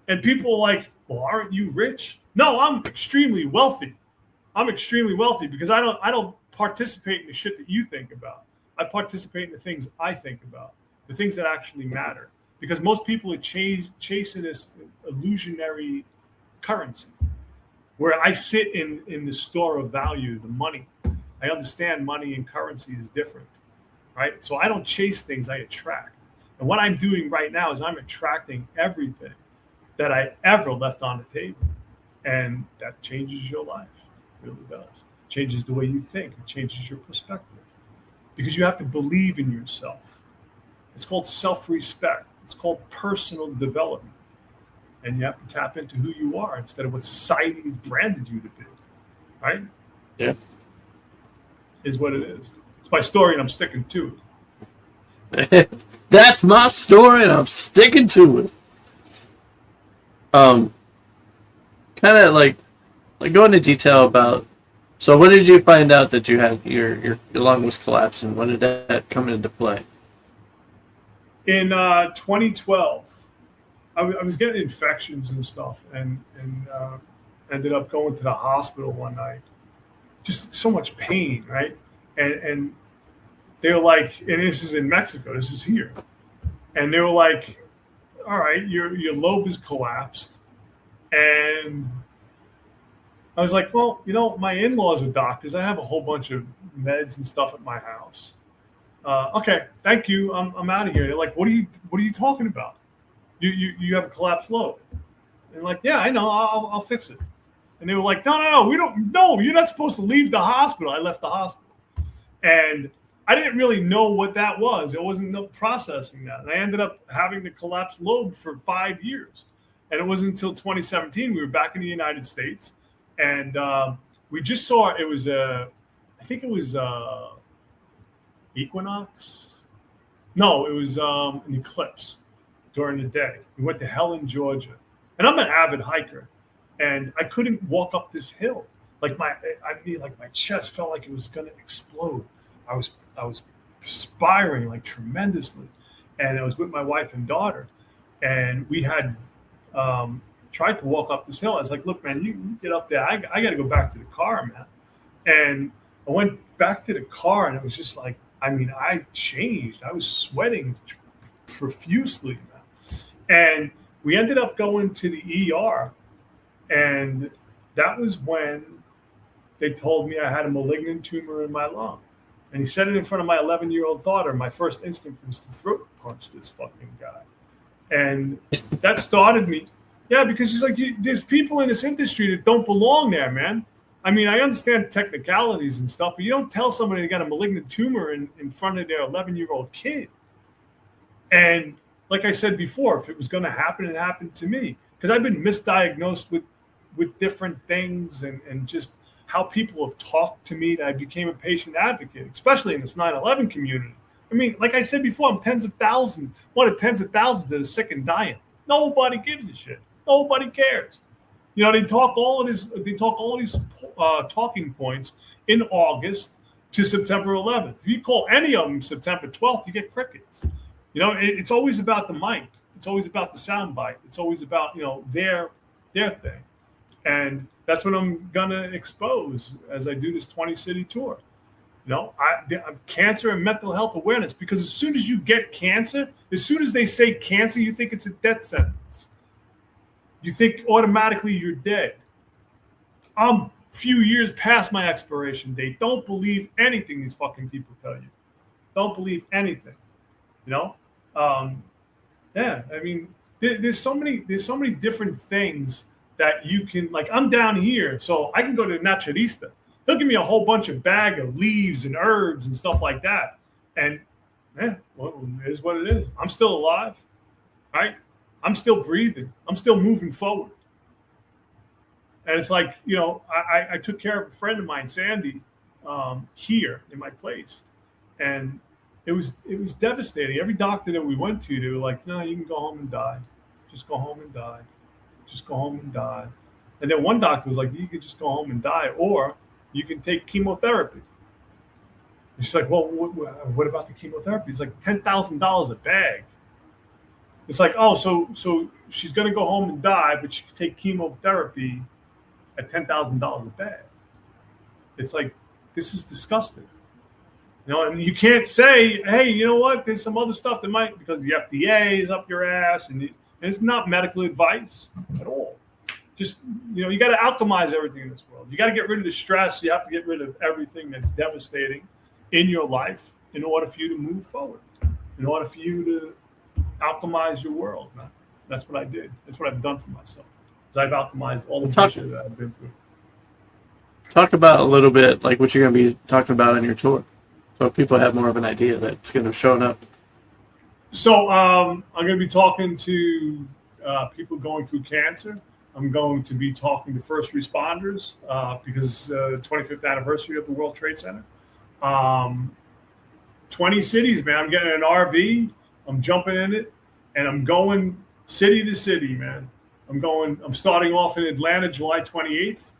And people are like, well, aren't you rich? No, I'm extremely wealthy. I'm extremely wealthy because I don't participate in the shit that you think about. I participate in the things I think about, the things that actually matter. Because most people are chasing this illusionary currency where I sit in the store of value, the money. I understand money and currency is different, right? So I don't chase things, I attract. And what I'm doing right now is I'm attracting everything that I ever left on the table. And that changes your life. It really does. It changes the way you think. It changes your perspective. Because you have to believe in yourself. It's called self-respect. It's called personal development. And you have to tap into who you are instead of what society has branded you to be. Right? Yeah. Is what it is. It's my story and I'm sticking to it. That's my story and I'm sticking to it. Kind of like go into detail about, so when did you find out that you had your lung was collapsing? When did that come into play? In 2012, I was getting infections and stuff, and ended up going to the hospital one night. Just so much pain, right? And they were like, and this is in Mexico, this is here, and they were like, all right, your lobe is collapsed, and I was like, well, my in-laws are doctors. I have a whole bunch of meds and stuff at my house. Okay, thank you. I'm out of here. They're like, what are you talking about? You have a collapsed lobe. And I'm like, yeah, I know. I'll fix it. And they were like, no, we don't. No, you're not supposed to leave the hospital. I left the hospital, and I didn't really know what that was. It wasn't processing that, and I ended up having the collapsed lobe for 5 years. And it wasn't until 2017 we were back in the United States, and we just saw it was I think it was equinox. No, it was an eclipse during the day. We went to Helen, Georgia, and I'm an avid hiker, and I couldn't walk up this hill. Like my chest felt like it was going to explode. I was perspiring like tremendously, and I was with my wife and daughter, and we had tried to walk up this hill. I was like, look, man, you get up there. I got to go back to the car, man. And I went back to the car, and it was just like, I changed. I was sweating profusely, man. And we ended up going to the ER, and that was when they told me I had a malignant tumor in my lung. And he said it in front of my 11-year-old daughter. My first instinct was to throat punch this fucking guy. And that started me. Yeah, because he's like, there's people in this industry that don't belong there, man. I understand technicalities and stuff, but you don't tell somebody they got a malignant tumor in front of their 11-year-old kid. And like I said before, if it was going to happen, it happened to me. Because I've been misdiagnosed with different things and just how people have talked to me. That I became a patient advocate, especially in this 9/11 community. Like I said before, I'm one of tens of thousands that are sick and dying. Nobody gives a shit. Nobody cares. They talk all of these talking points in August to September 11th. If you call any of them September 12th, you get crickets. It's always about the mic. It's always about the sound bite. It's always about, their thing. And that's what I'm going to expose as I do this 20-city tour. Cancer and mental health awareness, because as soon as you get cancer, as soon as they say cancer, you think it's a death sentence. You think automatically you're dead. I'm a few years past my expiration date. Don't believe anything these fucking people tell you. Don't believe anything. There's so many different things that you can, like, I'm down here, so I can go to Naturista. They'll give me a whole bunch of bag of leaves and herbs and stuff like that. And it is what it is. I'm still alive, right? I'm still breathing. I'm still moving forward. And it's like, I took care of a friend of mine, Sandy, here in my place. And it was devastating. Every doctor that we went to, they were like, no, you can go home and die. Just go home and die. Just go home and die. And then one doctor was like, you can just go home and die, or you can take chemotherapy. And she's like, well, what about the chemotherapy? It's like $10,000 a bag. It's like, oh, so she's going to go home and die, but she can take chemotherapy at $10,000 a bag. It's like, this is disgusting. And you can't say, hey, you know what? There's some other stuff that might, because the FDA is up your ass, and it's not medical advice at all. Just, you got to alchemize everything in this world. You got to get rid of the stress. You have to get rid of everything that's devastating in your life in order for you to move forward, in order for you to alchemize your world. Man. That's what I did. That's what I've done for myself. I've alchemized all the bullshit that I've been through. Talk about a little bit like what you're going to be talking about on your tour, so people have more of an idea that's going to show up. So I'm going to be talking to people going through cancer. I'm going to be talking to first responders because 25th anniversary of the World Trade Center. 20 cities, man. I'm getting an RV. I'm jumping in it, and I'm going city to city, man. I'm starting off in Atlanta, July 28th,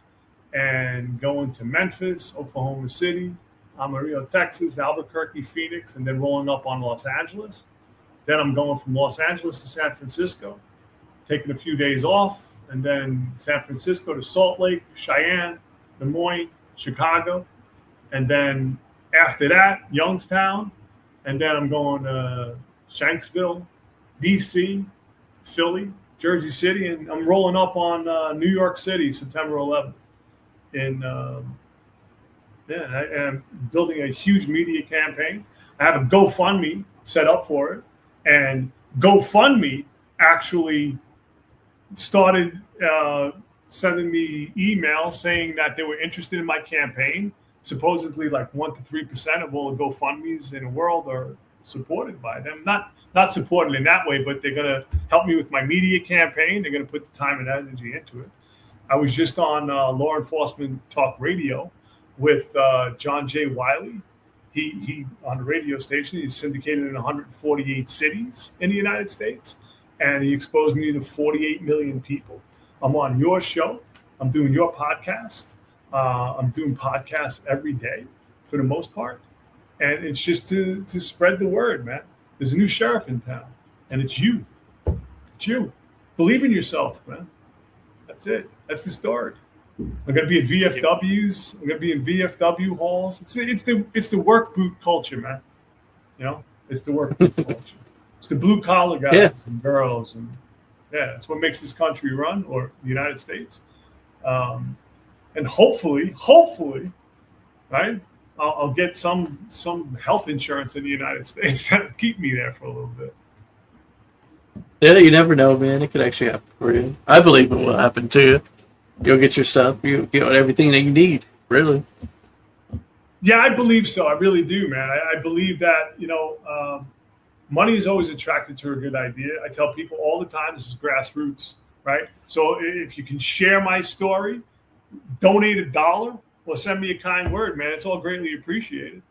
and going to Memphis, Oklahoma City, Amarillo, Texas, Albuquerque, Phoenix, and then rolling up on Los Angeles. Then I'm going from Los Angeles to San Francisco, taking a few days off, and then San Francisco to Salt Lake, Cheyenne, Des Moines, Chicago, and then after that, Youngstown, and then I'm going to Shanksville, D.C., Philly, Jersey City, and I'm rolling up on New York City, September 11th. And I'm building a huge media campaign. I have a GoFundMe set up for it, and GoFundMe actually started sending me emails saying that they were interested in my campaign. Supposedly, like 1% to 3% of all the GoFundMes in the world are supported by them. Not supported in that way, but they're going to help me with my media campaign. They're going to put the time and energy into it. I was just on Law Enforcement Talk Radio with John J. Wiley. He on the radio station. He's syndicated in 148 cities in the United States, and he exposed me to 48 million people. I'm on your show. I'm doing your podcast. I'm doing podcasts every day for the most part, and it's just to spread the word, man. There's a new sheriff in town, and it's you. It's you. Believe in yourself, man. That's it. That's the story. I'm going to be at VFWs. I'm going to be in VFW halls. It's the work boot culture, man. It's the work boot culture. It's the blue collar guys and girls, and it's what makes this country run, or the United States. And hopefully, right? I'll get some health insurance in the United States that'll keep me there for a little bit. Yeah, you never know, man. It could actually happen for you. I believe it will happen to you. You'll get your stuff. You get everything that you need, really. Yeah, I believe so. I really do, man. I believe that, money is always attracted to a good idea. I tell people all the time, this is grassroots, right? So if you can share my story, donate $1, or send me a kind word, man, it's all greatly appreciated.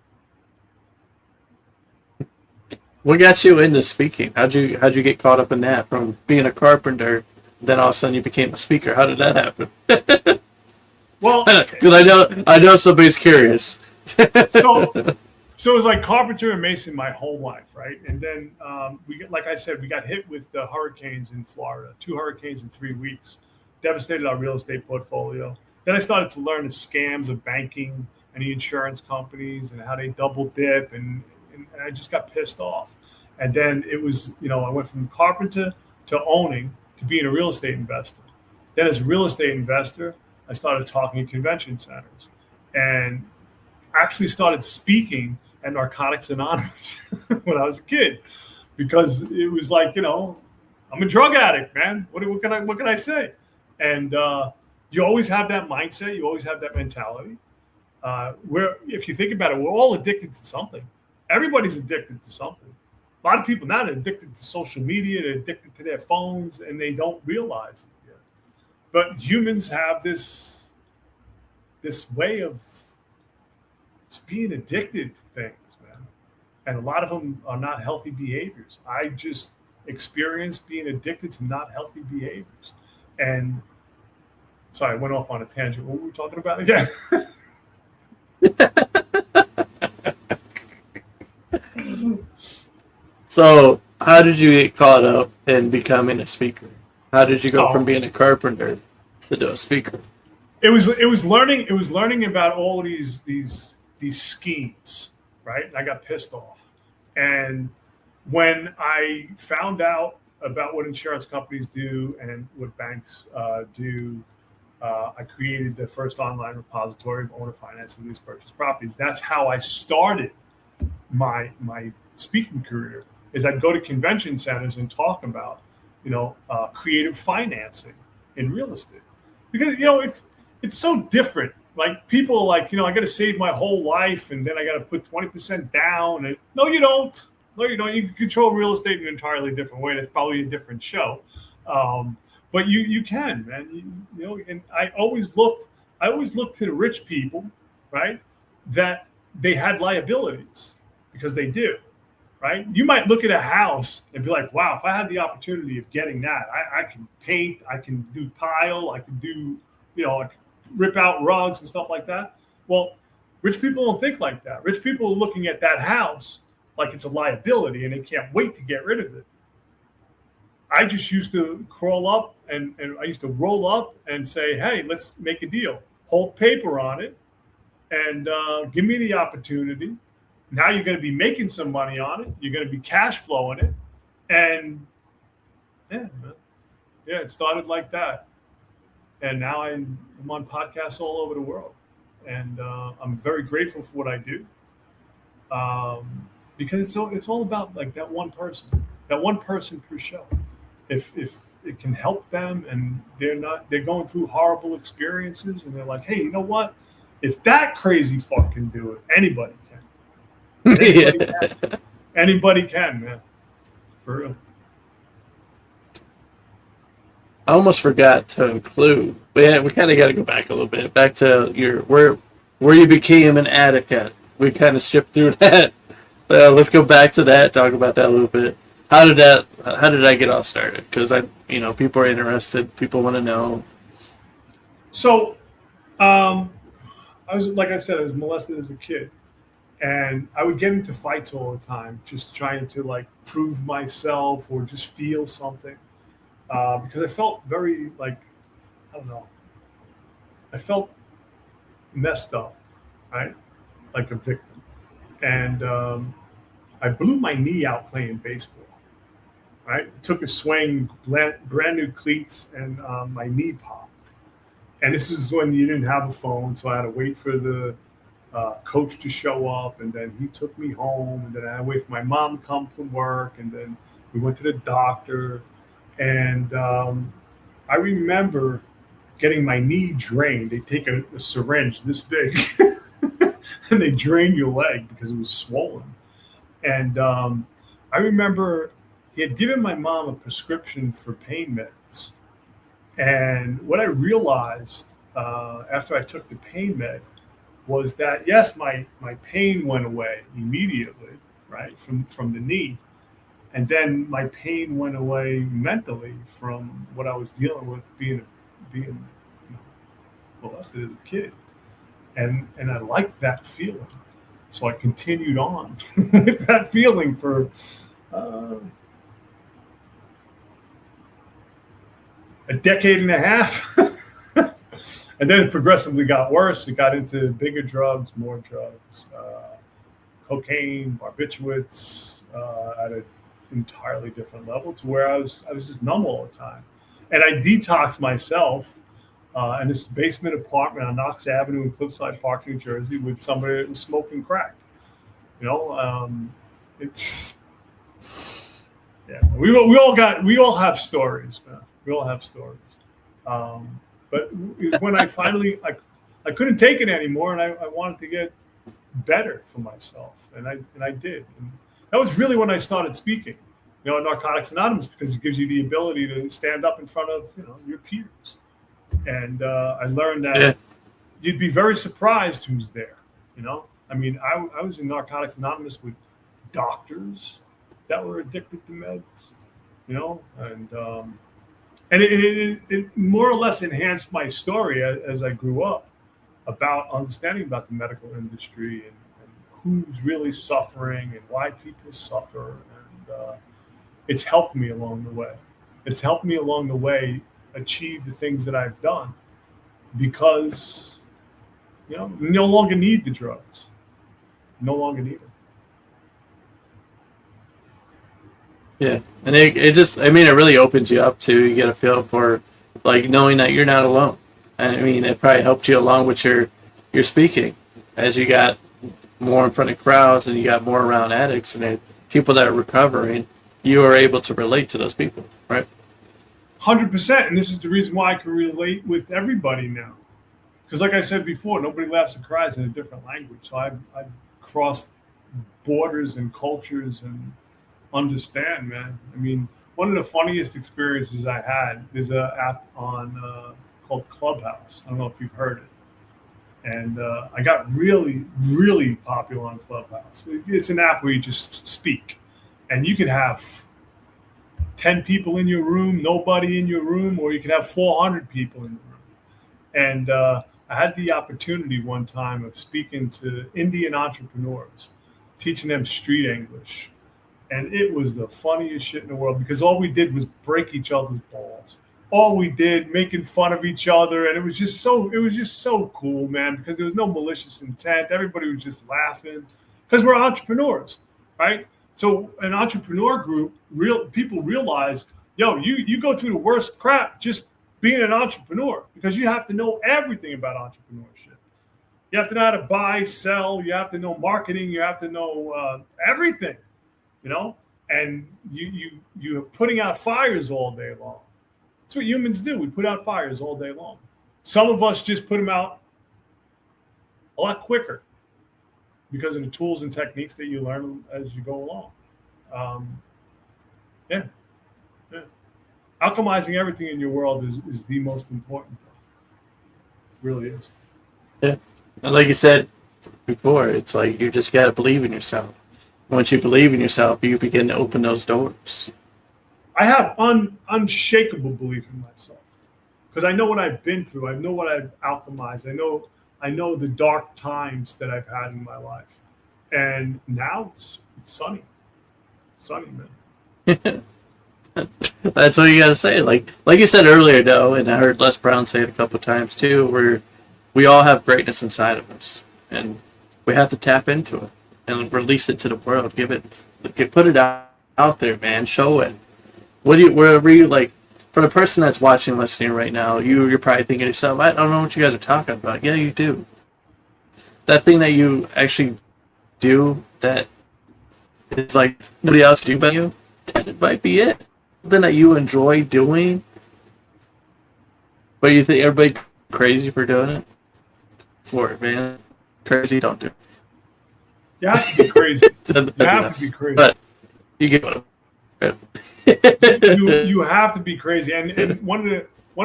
What got you into speaking? How'd you get caught up in that? From being a carpenter, then all of a sudden you became a speaker. How did that happen? Well, because I know somebody's curious. So it was like carpenter and mason my whole life, right? And then like I said, we got hit with the hurricanes in Florida, 2 hurricanes in 3 weeks, devastated our real estate portfolio. Then I started to learn the scams of banking and the insurance companies and how they double dip, and I just got pissed off. And then it was, I went from carpenter to owning to being a real estate investor. Then as a real estate investor, I started talking at convention centers and actually started speaking at Narcotics Anonymous when I was a kid, because it was like, I'm a drug addict, man. What can I say? And you always have that mindset. You always have that mentality. Where, if you think about it, we're all addicted to something. Everybody's addicted to something. A lot of people now are addicted to social media. They're addicted to their phones, and they don't realize it yet. But humans have this way of just being addicted to things, man. And a lot of them are not healthy behaviors. I just experienced being addicted to not healthy behaviors. And sorry, I went off on a tangent. What were we talking about again? So, how did you get caught up in becoming a speaker? How did you go from being a carpenter to do a speaker? It was learning about all these schemes, right? And I got pissed off. And when I found out about what insurance companies do and what banks do, I created the first online repository of owner finance and lease purchase properties. That's how I started my speaking career. Is I'd go to convention centers and talk about, creative financing in real estate, because it's so different. Like, people are like, I got to save my whole life, and then I got to put 20% down. And no, you don't. No, you don't. You can control real estate in an entirely different way. That's probably a different show. But you can, man. And I always looked to the rich people, right? That they had liabilities, because they do, right? You might look at a house and be like, wow, if I had the opportunity of getting that, I can paint, I can do tile, I can do, I can rip out rugs and stuff like that. Well, rich people don't think like that. Rich people are looking at that house like it's a liability, and they can't wait to get rid of it. I just used to crawl up and I used to roll up and say, hey, let's make a deal. Hold paper on it and give me the opportunity. Now you're going to be making some money on it. You're going to be cash flowing it. And it started like that. And now I'm on podcasts all over the world. And I'm very grateful for what I do. Because it's all about like that one person per show. If it can help them, and they're going through horrible experiences, and they're like, hey, you know what? If that crazy fuck can do it, anybody can. Anybody can, man. For real. I almost forgot to include. We kind of got to go back a little bit, back to where you became an addict at. We kind of skipped through that. Let's go back to that. Talk about that a little bit. How did I get all started? Because people are interested. People want to know. So, I was, like I said, I was molested as a kid, and I would get into fights all the time, just trying to like prove myself or just feel something, because I felt very I don't know. I felt messed up, right? Like a victim, and I blew my knee out playing baseball. Right, took a swing, brand new cleats, and my knee popped. And this was when you didn't have a phone, so I had to wait for the coach to show up, and then he took me home, and then I had to wait for my mom to come from work, and then we went to the doctor. And I remember getting my knee drained. They take a syringe this big, and they drain your leg because it was swollen. And I remember he had given my mom a prescription for pain meds. And what I realized after I took the pain med was that, yes, my pain went away immediately, right, from the knee. And then my pain went away mentally from what I was dealing with being molested as a kid. And I liked that feeling. So I continued on with that feeling for a decade and a half. And then it progressively got worse. It got into bigger drugs, more drugs, cocaine, barbiturates, at an entirely different level, to where I was just numb all the time. And I detoxed myself in this basement apartment on Knox Avenue in Cliffside Park, New Jersey, with somebody that was smoking crack. You know, it's yeah. We all have stories, man. We all have stories. But when I finally, I couldn't take it anymore, and I wanted to get better for myself, and I did. And that was really when I started speaking, you know, at Narcotics Anonymous, because it gives you the ability to stand up in front of, you know, your peers. And I learned that you'd be very surprised who's there. You know, I mean, I was in Narcotics Anonymous with doctors that were addicted to meds, you know, and it more or less enhanced my story as I grew up, about understanding about the medical industry, and who's really suffering and why people suffer. And it's helped me along the way. It's helped me along the way achieve the things that I've done, because, you know, no longer need the drugs. No longer need them. Yeah, and it just, I mean, it really opens you up to, you get a feel for, like, knowing that you're not alone. And I mean, it probably helped you along with your speaking, as you got more in front of crowds and you got more around addicts and people that are recovering. You are able to relate to those people, right? 100%. And this is the reason why I can relate with everybody now. Because like I said before, nobody laughs and cries in a different language. So I've crossed borders and cultures and understand, man. I mean, one of the funniest experiences I had is an app on called Clubhouse. I don't know if you've heard it. And I got really, really popular on Clubhouse. It's an app where you just speak. And you can have 10 people in your room, nobody in your room, or you can have 400 people in the room. And I had the opportunity one time of speaking to Indian entrepreneurs, teaching them street English. And it was the funniest shit in the world, because all we did was break each other's balls. All we did, making fun of each other. And it was just so cool, man, because there was no malicious intent. Everybody was just laughing, because we're entrepreneurs, right? So an entrepreneur group, people realize, yo, you go through the worst crap just being an entrepreneur, because you have to know everything about entrepreneurship. You have to know how to buy, sell. You have to know marketing. You have to know everything, you know. And you're putting out fires all day long. That's what humans do. We put out fires all day long. Some of us just put them out a lot quicker, because of the tools and techniques that you learn as you go along. Yeah. Alchemizing everything in your world is the most important thing. It really is. Yeah. And like you said before, it's like you just got to believe in yourself. Once you believe in yourself, you begin to open those doors. I have unshakable belief in myself, because I know what I've been through. I know what I've alchemized. I know the dark times that I've had in my life, and now it's sunny. It's sunny, man. That's what you got to say. Like you said earlier, though, and I heard Les Brown say it a couple of times too, where we all have greatness inside of us, and we have to tap into it and release it to the world. Put it out there, man. Show it. Wherever you, like, for the person that's watching, listening right now, you're probably thinking to yourself, I don't know what you guys are talking about. Yeah, you do. That thing that you actually do that is like nobody else do but you, that might be it. Something that you enjoy doing, but you think everybody crazy for doing it. For it, man. Crazy, don't do it. You have to be crazy. You have to be crazy. But you get what you have to be crazy. And one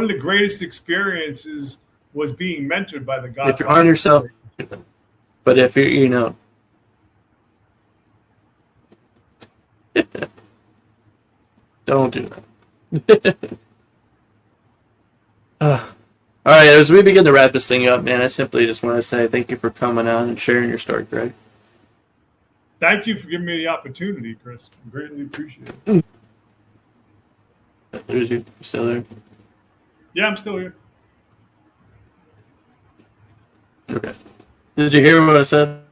of the greatest experiences was being mentored by the guy. If you're on yourself, but if you're, you know, don't do that. All right, as we begin to wrap this thing up, man, I simply just want to say thank you for coming on and sharing your story, Greg. Thank you for giving me the opportunity, Chris. I greatly appreciate it. There's you. You still there? Yeah, I'm still here. Okay. Did you hear what I said?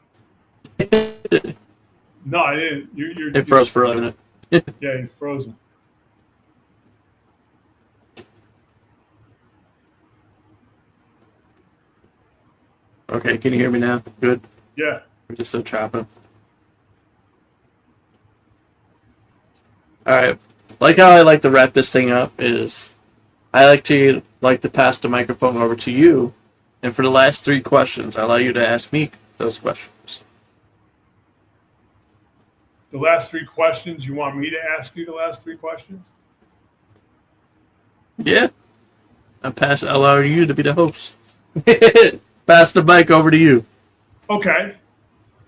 No, I didn't. You're It froze for a minute. yeah, you're frozen. Okay, can you hear me now? Good. Yeah. We're just still chopping. All right. Like how I like to wrap this thing up is I like to pass the microphone over to you, and for the last 3 questions, I allow you to ask me those questions. The last 3 questions, you want me to ask you the last 3 questions? Yeah. I allow you to be the host. Pass the mic over to you. Okay.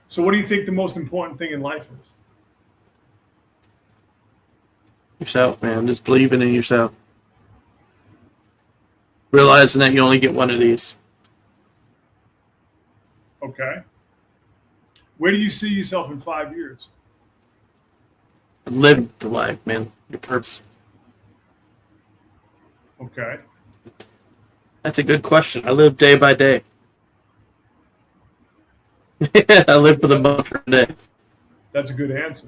So what do you think the most important thing in life is? Yourself, man. Just believing in yourself. Realizing that you only get one of these. Okay. Where do you see yourself in 5 years? Live the life, man. Your purpose. Okay. That's a good question. I live day by day. I live for the moment for the day. That's a good answer.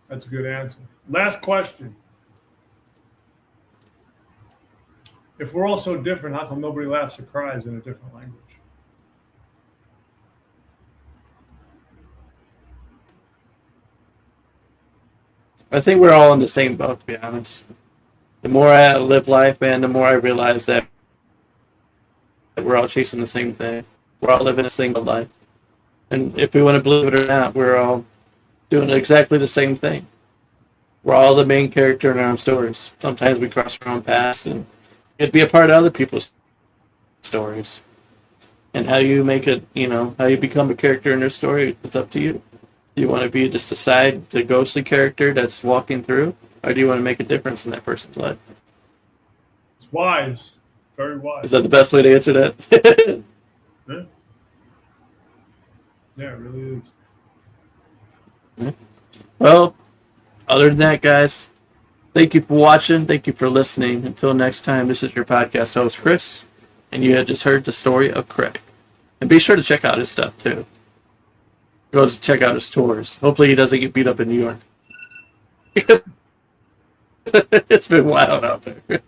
That's a good answer. Last question. If we're all so different, how come nobody laughs or cries in a different language? I think we're all in the same boat, to be honest. The more I live life, man, the more I realize that we're all chasing the same thing. We're all living a single life. And if we want to believe it or not, we're all doing exactly the same thing. We're all the main character in our own stories. Sometimes we cross our own paths and get to be a part of other people's stories. And how you make it, how you become a character in their story, it's up to you. Do you want to be just the ghostly character that's walking through? Or do you want to make a difference in that person's life? It's wise. Very wise. Is that the best way to answer that? Yeah. Yeah, it really is. Well, other than that, guys, thank you for watching. Thank you for listening. Until next time, this is your podcast host, Chris. And you had just heard the story of Craig. And be sure to check out his stuff, too. Go to check out his tours. Hopefully he doesn't get beat up in New York. It's been wild out there.